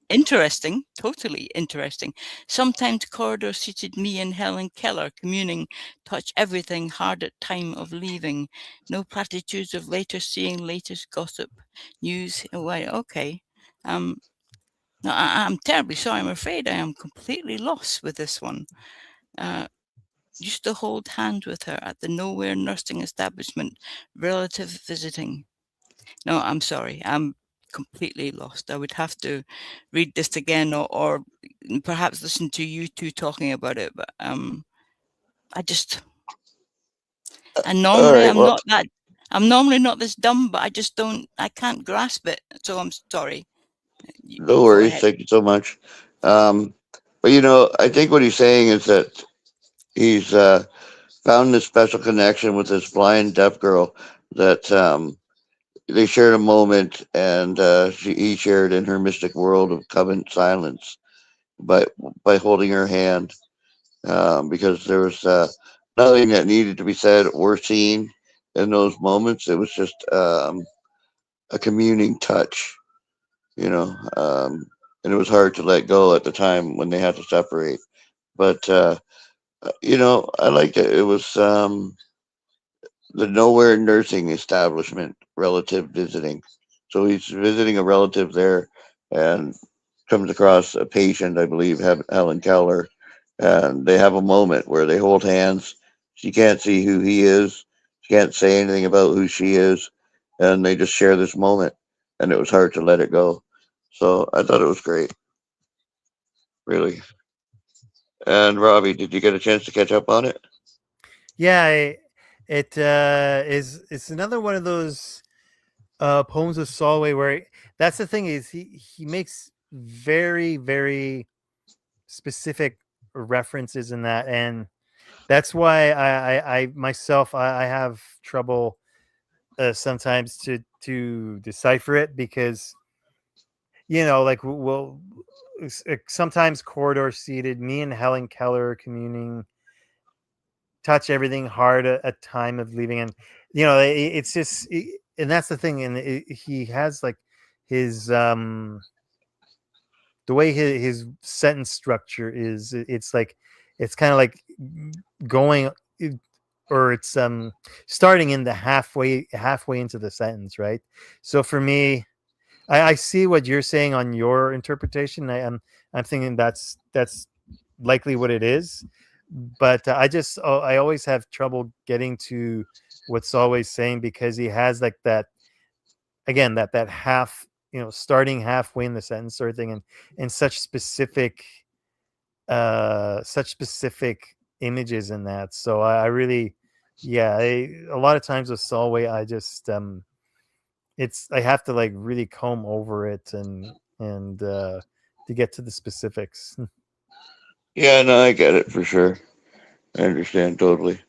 interesting, totally interesting. Sometimes corridor seated me and Helen Keller communing, touch everything hard at time of leaving. No platitudes of later seeing, latest gossip, news. Oh, wait, okay. No, I'm terribly sorry. I'm afraid I am completely lost with this one. Uh, Used to hold hands with her at the nowhere nursing establishment, relative visiting. No, I'm sorry. I'm completely lost. I would have to read this again or perhaps listen to you two talking about it. But I just, and all normally right. Well, I'm normally not this dumb, but I can't grasp it. So I'm sorry. You, no go worries. ahead. Thank you so much. Um, but I think what he's saying is that he's found this special connection with this blind deaf girl that they shared a moment, and he shared in her mystic world of covenant silence by by holding her hand, because there was nothing that needed to be said or seen in those moments. It was just a communing touch, you know, um, and it was hard to let go at the time when they had to separate. But I liked it. It was the nowhere nursing establishment, relative visiting. So he's visiting a relative there, and comes across a patient, I believe, Helen Keller, and they have a moment where they hold hands. She can't see who he is. She can't say anything about who she is, and they just share this moment, and it was hard to let it go. So I thought it was great, really. And Robbie, did you get a chance to catch up on it? Yeah, it is. It's another one of those poems of Solway where that's the thing is he makes very specific references in that, and that's why I myself I have trouble sometimes to decipher it because like sometimes corridor seated me and Helen Keller communing touch everything hard at time of leaving, and it's just and that's the thing, and he has like his the way his sentence structure is, it's like it's kind of like going or it's starting in the halfway into the sentence, right? So for me, I see what you're saying on your interpretation. I'm thinking that's likely what it is, but I always have trouble getting to what's always saying, because he has like that, again, that half, starting halfway in the sentence sort of thing, and such specific images in that. So I really, yeah, a lot of times with Solway, I just I have to like really comb over it and to get to the specifics. Yeah, no, I get it for sure. I understand totally.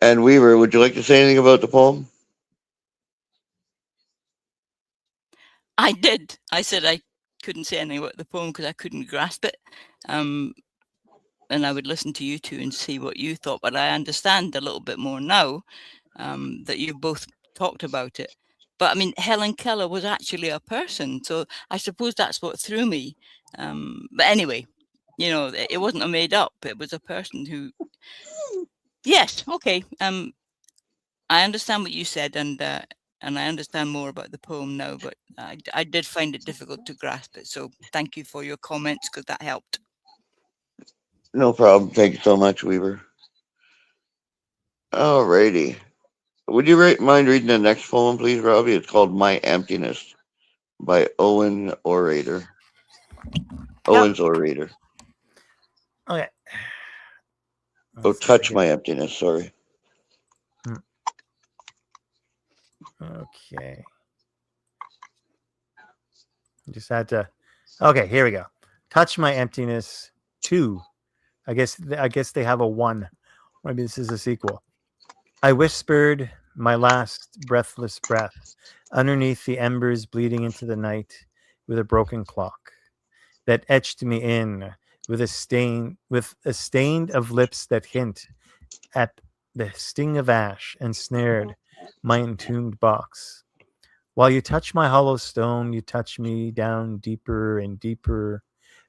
And Weaver, would you like to say anything about the poem? I did. I said I couldn't say anything about the poem because I couldn't grasp it. And I would listen to you two and see what you thought. But I understand a little bit more now that you both talked about it. But I mean, Helen Keller was actually a person, so I suppose that's what threw me. But anyway, it wasn't a made up. It was a person who. Yes. Okay. I understand what you said, and I understand more about the poem now. But I did find it difficult to grasp it. So thank you for your comments, because that helped. No problem. Thank you so much, Weaver. Alrighty. Would you mind reading the next poem, please, Robbie? It's called My Emptiness by Owen Orator. Yep. Owen's Orator. Okay. Oh, Let's see if I Touch can. My Emptiness, sorry. Okay. Just had to. Okay, here we go. Touch My Emptiness 2. I guess they have a 1. Maybe this is a sequel. I whispered my last breathless breath underneath the embers bleeding into the night with a broken clock that etched me in with a stain of lips that hint at the sting of ash and snared my entombed box. While you touch my hollow stone, you touch me down deeper and deeper.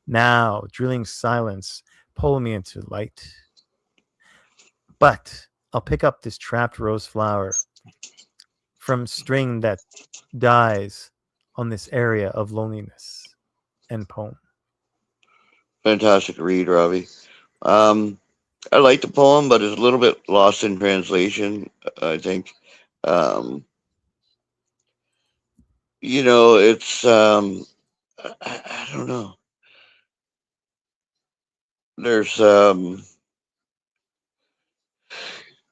Now, drilling silence, pull me into light. But I'll pick up this trapped rose flower from string that dies on this area of loneliness. End poem. Fantastic read, Robbie. Um, I like the poem, but it's a little bit lost in translation, I think. Um, it's I don't know. There's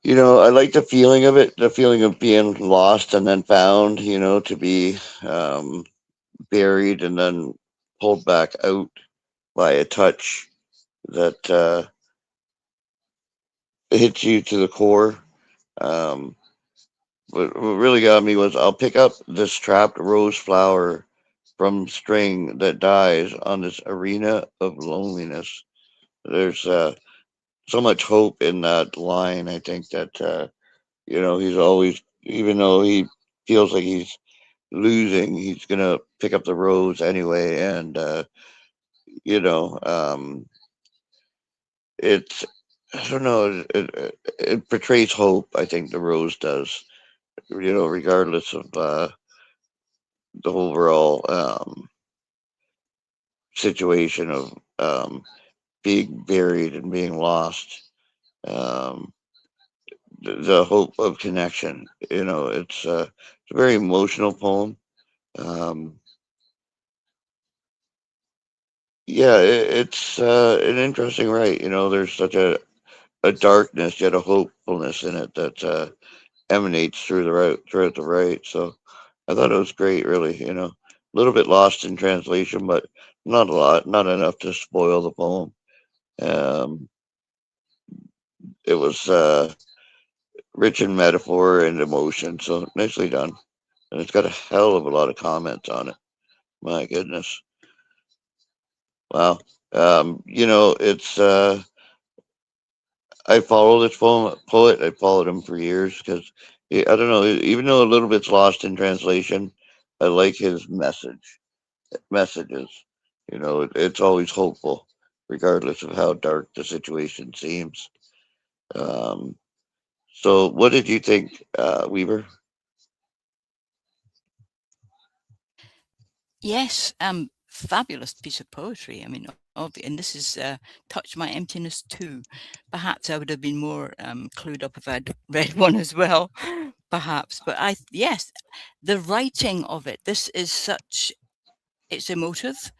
I like the feeling of it, the feeling of being lost and then found, to be buried and then pulled back out by a touch that hits you to the core. Um, what really got me was I'll pick up this trapped rose flower from string that dies on this arena of loneliness. There's so much hope in that line. I think that he's always, even though he feels like he's losing, he's gonna pick up the rose anyway, and you know, um, it's I don't know, it portrays hope. I think the rose does, regardless of the overall situation of being buried and being lost. Um, the hope of connection. It's a very emotional poem. Um, yeah, it's an interesting write. There's such a darkness yet a hopefulness in it that emanates throughout the write. So I thought it was great. Really, a little bit lost in translation, but not a lot, not enough to spoil the poem. Um, it was rich in metaphor and emotion, so nicely done. And it's got a hell of a lot of comments on it. My goodness. Wow. It's I follow this poet. I followed him for years because I don't know. Even though a little bit's lost in translation, I like his messages. It's always hopeful, regardless of how dark the situation seems. Um, So, what did you think, Weaver? Yes, fabulous piece of poetry. I mean, and this is Touch My Emptiness too. Perhaps I would have been more clued up if I'd read one as well, perhaps. But yes, the writing of it, this is it's emotive.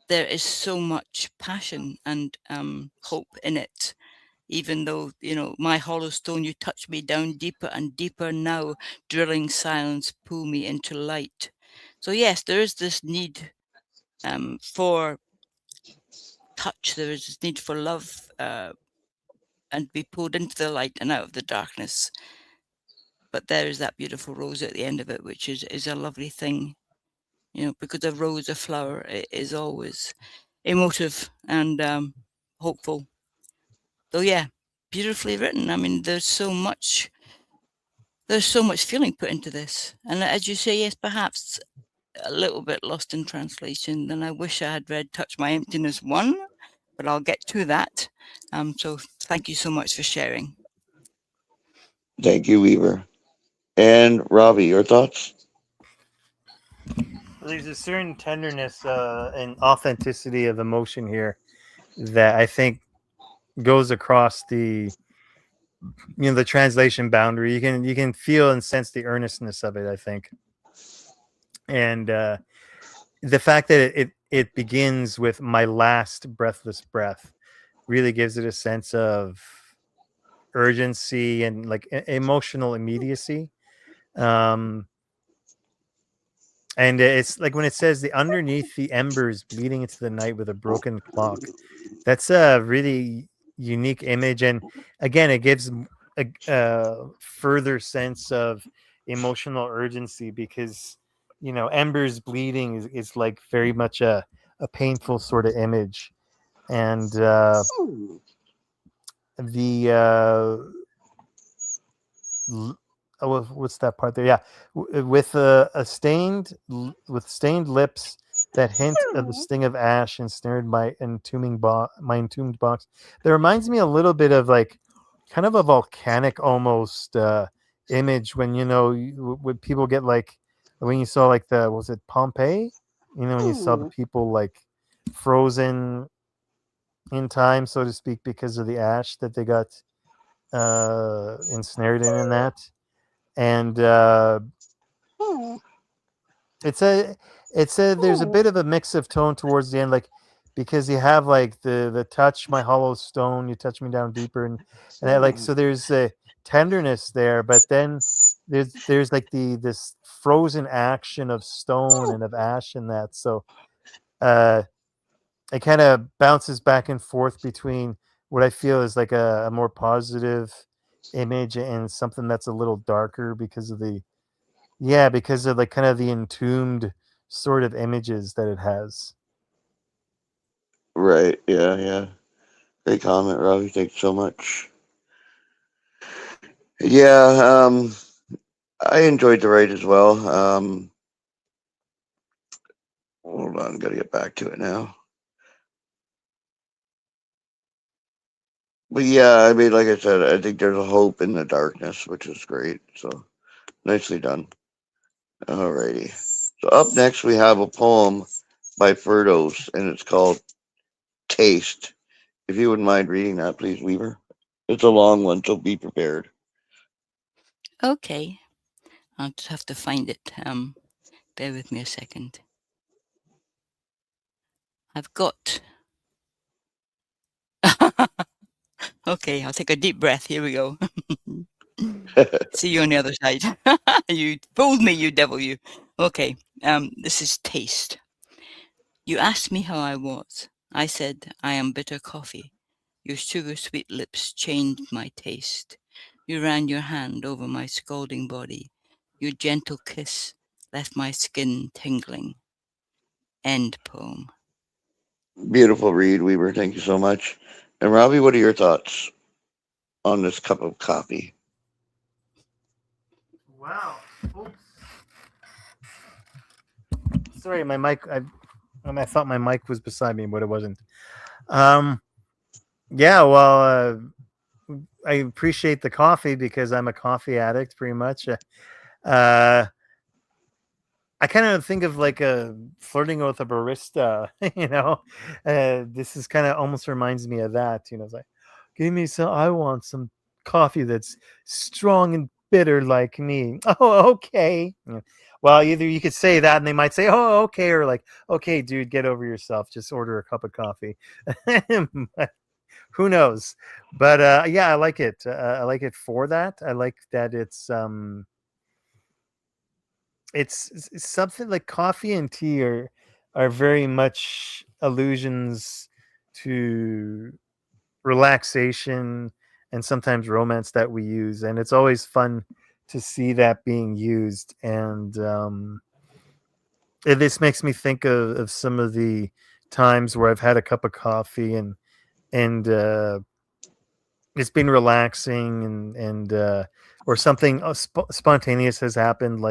There is so much passion and hope in it. Even though, my hollow stone, you touch me down deeper and deeper now, drilling silence, pull me into light. So yes, there is this need for touch. There is this need for love, and be pulled into the light and out of the darkness. But there is that beautiful rose at the end of it, which is a lovely thing, because a rose, a flower, is always emotive and hopeful. So yeah, beautifully written. I mean, there's so much feeling put into this, and as you say, yes, perhaps a little bit lost in translation. Then I wish I had read "Touch My Emptiness" one, but I'll get to that. So thank you so much for sharing. Thank you, Weaver. And Robbie, your thoughts? There's a certain tenderness and authenticity of emotion here that I think goes across the translation boundary. You can feel and sense the earnestness of it, I think. And the fact that it begins with "my last breathless breath" really gives it a sense of urgency and like emotional immediacy. um and it's like when it says the underneath the embers bleeding into the night with a broken clock. That's a really unique image, and again, it gives a further sense of emotional urgency because embers bleeding is like very much a painful sort of image, and the what's that part there? Yeah, with with stained lips that hint of the sting of ash ensnared my my entombed box. That reminds me a little bit of like kind of a volcanic almost image when when people get like when you saw like was it Pompeii? When you saw the people like frozen in time, so to speak, because of the ash that they got ensnared in that. And it's a there's a bit of a mix of tone towards the end, like because you have like the touch my hollow stone, you touch me down deeper, and I like, so there's a tenderness there, but then there's like this frozen action of stone and of ash in that. So uh it kind of bounces back and forth between what I feel is like a more positive image and something that's a little darker because of because of like kind of the entombed sort of images that it has. Right. Yeah. Yeah. Great comment, Robbie. Thanks so much. Yeah. I enjoyed the ride as well. Hold on. Got to get back to it now. But yeah, I mean, like I said, I think there's a hope in the darkness, which is great. So nicely done. Alrighty. So up next we have a poem by Ferdos, and it's called "Taste." If you wouldn't mind reading that, please, Weaver. It's a long one, so be prepared. Okay, I'll just have to find it. Bear with me a second. I've got. Okay, I'll take a deep breath. Here we go. See you on the other side. You fooled me, you devil, you. Okay, this is taste. You asked me how I was. I said, I am bitter coffee. Your sugar-sweet lips changed my taste. You ran your hand over my scalding body. Your gentle kiss left my skin tingling. End poem. Beautiful read, Weaver. Thank you so much. And Robbie, what are your thoughts on this cup of coffee? Wow. Oops. Sorry, my mic. I thought my mic was beside me, but it wasn't. Yeah. Well, I appreciate the coffee because I'm a coffee addict, pretty much. Uh, I kind of think of like a flirting with a barista, This is kind of almost reminds me of that, It's like, give me some. I want some coffee that's strong and bitter like me. Oh, okay. Well, either you could say that, and they might say, "Oh, okay," or like, "Okay, dude, get over yourself. Just order a cup of coffee." Who knows? But yeah, I like it. I like it for that. I like that it's something like coffee and tea are very much allusions to relaxation and sometimes romance that we use, and it's always fun to see that being used. And this makes me think of some of the times where I've had a cup of coffee and it's been relaxing and or something spontaneous has happened,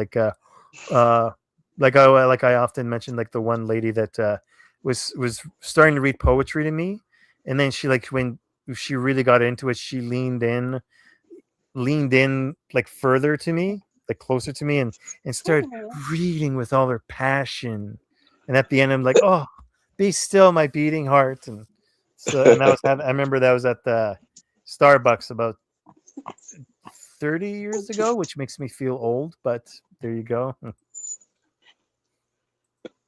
uh like I often mentioned, like the one lady that was starting to read poetry to me, and then she, like, when she really got into it, she leaned in like further to me, like closer to me, and started reading with all her passion. And at the end, I'm like, oh, be still, my beating heart. And so, and I remember that was at the Starbucks about 30 years ago, which makes me feel old, but there you go.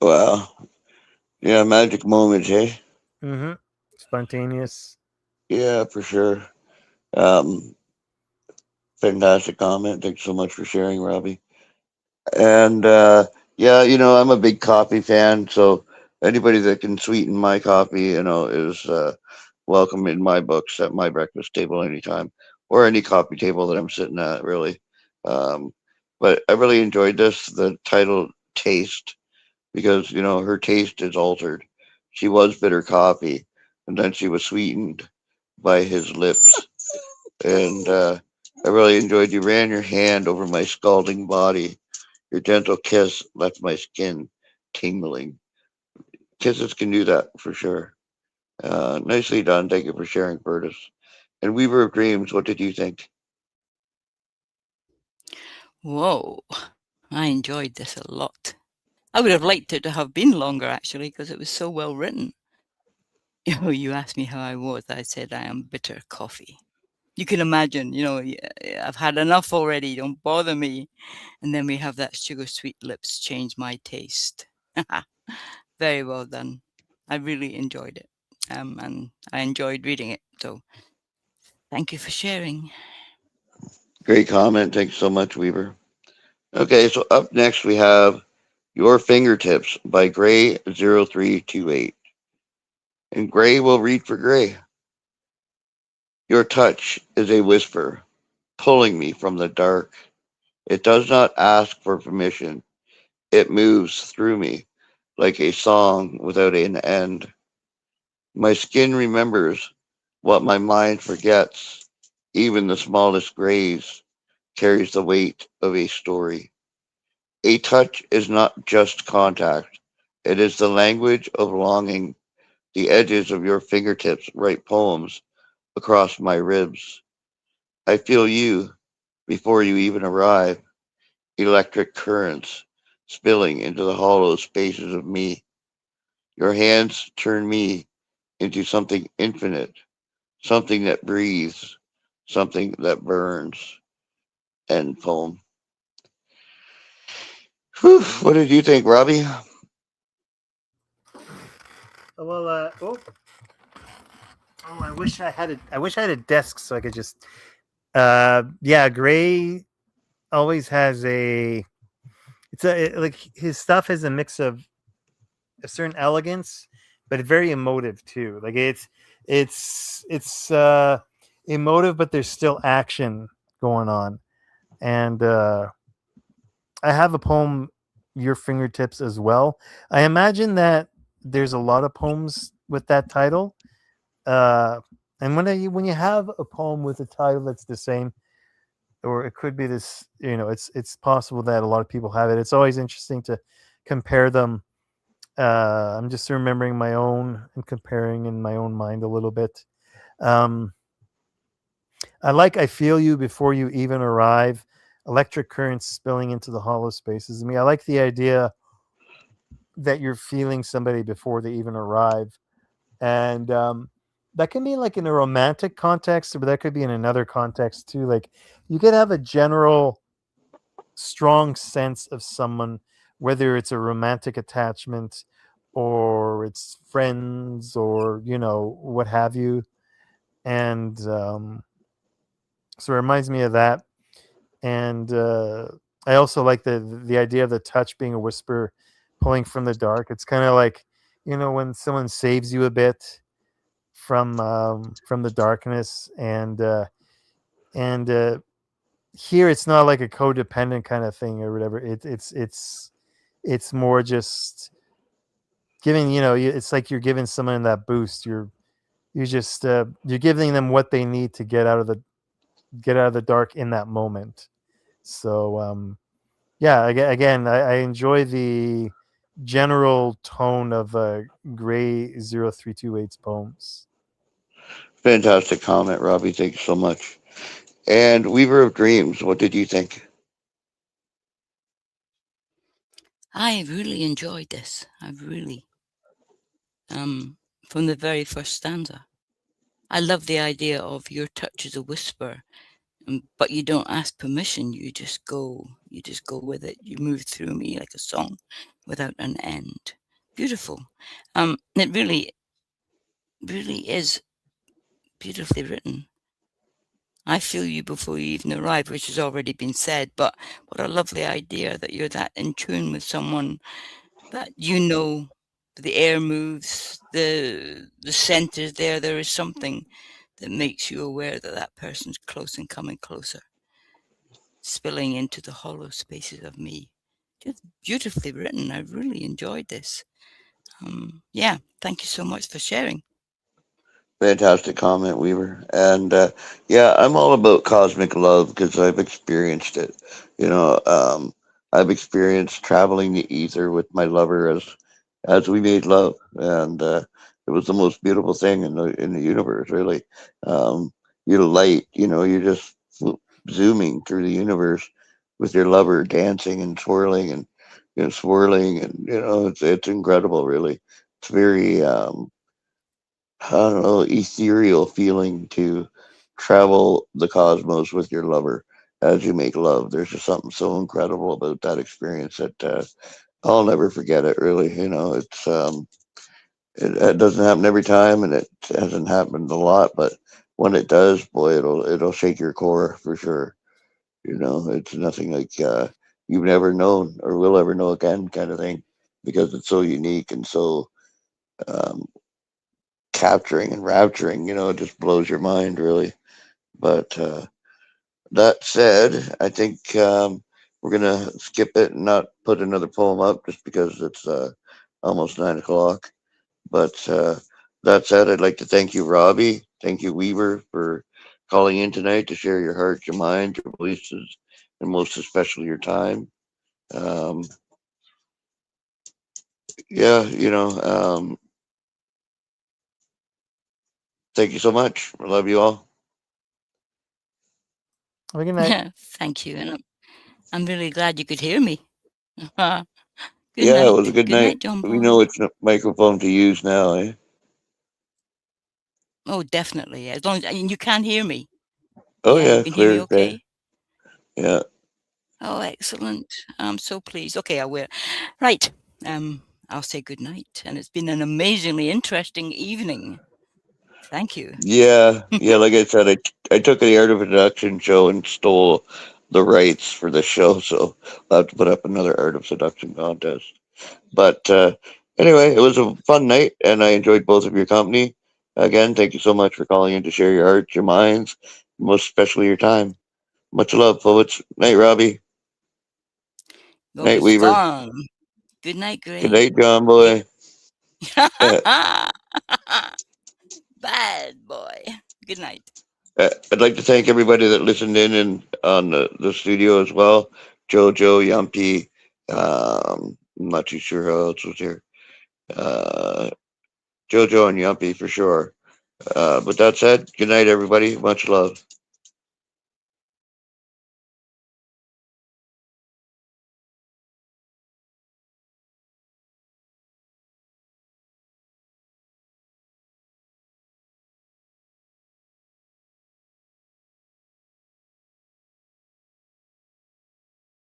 Wow. Yeah, magic moments, hey? Mm-hmm. Spontaneous. Yeah, for sure. Um, Fantastic comment. Thanks so much for sharing, Robbie. And yeah, I'm a big coffee fan, so anybody that can sweeten my coffee, is welcome in my books at my breakfast table anytime, or any coffee table that I'm sitting at, really. Um, but I really enjoyed this, the title Taste, because, her taste is altered. She was bitter coffee, and then she was sweetened by his lips. And I really enjoyed you ran your hand over my scalding body. Your gentle kiss left my skin tingling. Kisses can do that for sure. Nicely done. Thank you for sharing, Curtis. And Weaver of Dreams, what did you think? Whoa, I enjoyed this a lot. I would have liked it to have been longer, actually, because it was so well written. You asked me how I was. I said I am bitter coffee. You can imagine, I've had enough already. Don't bother me. And then we have that sugar sweet lips change my taste. Very well done. I really enjoyed it. And I enjoyed reading it. So thank you for sharing. Great comment. Thanks so much, Weaver. Okay, so up next we have Your Fingertips by Gray0328. And Gray will read for Gray. Your touch is a whisper, pulling me from the dark. It does not ask for permission. It moves through me like a song without an end. My skin remembers what my mind forgets. Even the smallest graze carries the weight of a story. A touch is not just contact, it is the language of longing. The edges of your fingertips write poems across my ribs. I feel you before you even arrive, electric currents spilling into the hollow spaces of me. Your hands turn me into something infinite, something that breathes, something that burns. End poem. Whew, what did you think, Robbie? Well, I wish I had a desk so I could just. Yeah, Gray always has like his stuff has a mix of a certain elegance, but very emotive too. Like it's emotive, but there's still action going on. And I have a poem, Your Fingertips, as well. I imagine that there's a lot of poems with that title. Uh, and when you have a poem with a title that's the same, or it could be this, it's possible that a lot of people have it. It's always interesting to compare them. I'm just remembering my own and comparing in my own mind a little bit. Um, I feel you before you even arrive. Electric currents spilling into the hollow spaces. I mean, I like the idea that you're feeling somebody before they even arrive. And that can be like in a romantic context, but that could be in another context too. Like you could have a general strong sense of someone, whether it's a romantic attachment or it's friends or, you know, what have you. And so it reminds me of that. And I also like the idea of the touch being a whisper pulling from the dark. It's kind of like, you know, when someone saves you a bit from the darkness. And here it's not like a codependent kind of thing or whatever. It's more just giving, you know, it's like you're giving someone that boost. You're just you're giving them what they need to get out of the dark in that moment. So yeah, again, I enjoy the general tone of Gray 0328's poems. Fantastic comment, Robbie. Thank you so much. And Weaver of Dreams, what did you think? I really enjoyed this. From the very first stanza. I love the idea of your touch is a whisper, but you don't ask permission. You just go with it. You move through me like a song without an end. Beautiful. It really is beautifully written. I feel you before you even arrive, which has already been said, but what a lovely idea that you're that in tune with someone that you know the air moves, the scent is there. There is something that makes you aware that that person's close and coming closer, spilling into the hollow spaces of me. Just beautifully written. I really enjoyed this. Yeah, thank you so much for sharing. Fantastic comment, Weaver. And yeah, I'm all about cosmic love because I've experienced it. You know, I've experienced traveling the ether with my lover as we made love, and it was the most beautiful thing in the universe. Really, you're light. You know, you're just zooming through the universe with your lover, dancing and swirling and swirling, and it's incredible. Really, it's very I don't know, ethereal feeling to travel the cosmos with your lover as you make love. There's just something so incredible about that experience that I'll never forget it. Really, it doesn't happen every time, and it hasn't happened a lot, but when it does, boy, it'll shake your core for sure. You know, it's nothing like you've never known or will ever know again, kind of thing, because it's so unique and so um, capturing and rapturing. You know, it just blows your mind, really. But that said, I think we're gonna skip it and not put another poem up just because it's almost 9 o'clock. But that said, I'd like to thank you, Robbie. Thank you, Weaver, for calling in tonight to share your heart, your mind, your voices, and most especially your time. Um, yeah, thank you so much. I love you all. Have a good night. Thank you, and I'm really glad you could hear me. Good Yeah, it was a night. good Good night. night, John We Paul. know which microphone to use now, eh? Oh, definitely. As long as and you can hear me. Oh Yeah, you yeah, can hear me clear as day. okay? Yeah. Oh, excellent. I'm so pleased. Okay, I will. Right. I'll say good night. And it's been an amazingly interesting evening. Thank you. Yeah, yeah. Like I said, I took the art of seduction show and stole the rights for the show, so I'll have to put up another art of seduction contest. But anyway, it was a fun night, and I enjoyed both of your company. Again, thank you so much for calling in to share your hearts, your minds, most especially your time. Much love, poets. Night, Robbie. It'll be Night, Weaver. fun. Good night, Good Gray. night, John Yep. boy. Bad boy. Good night. I'd like to thank everybody that listened in and on the studio as well. Jojo, Yumpy, I'm not too sure who else was here. Uh, Jojo and Yumpy for sure. But that said, good night, everybody. Much love.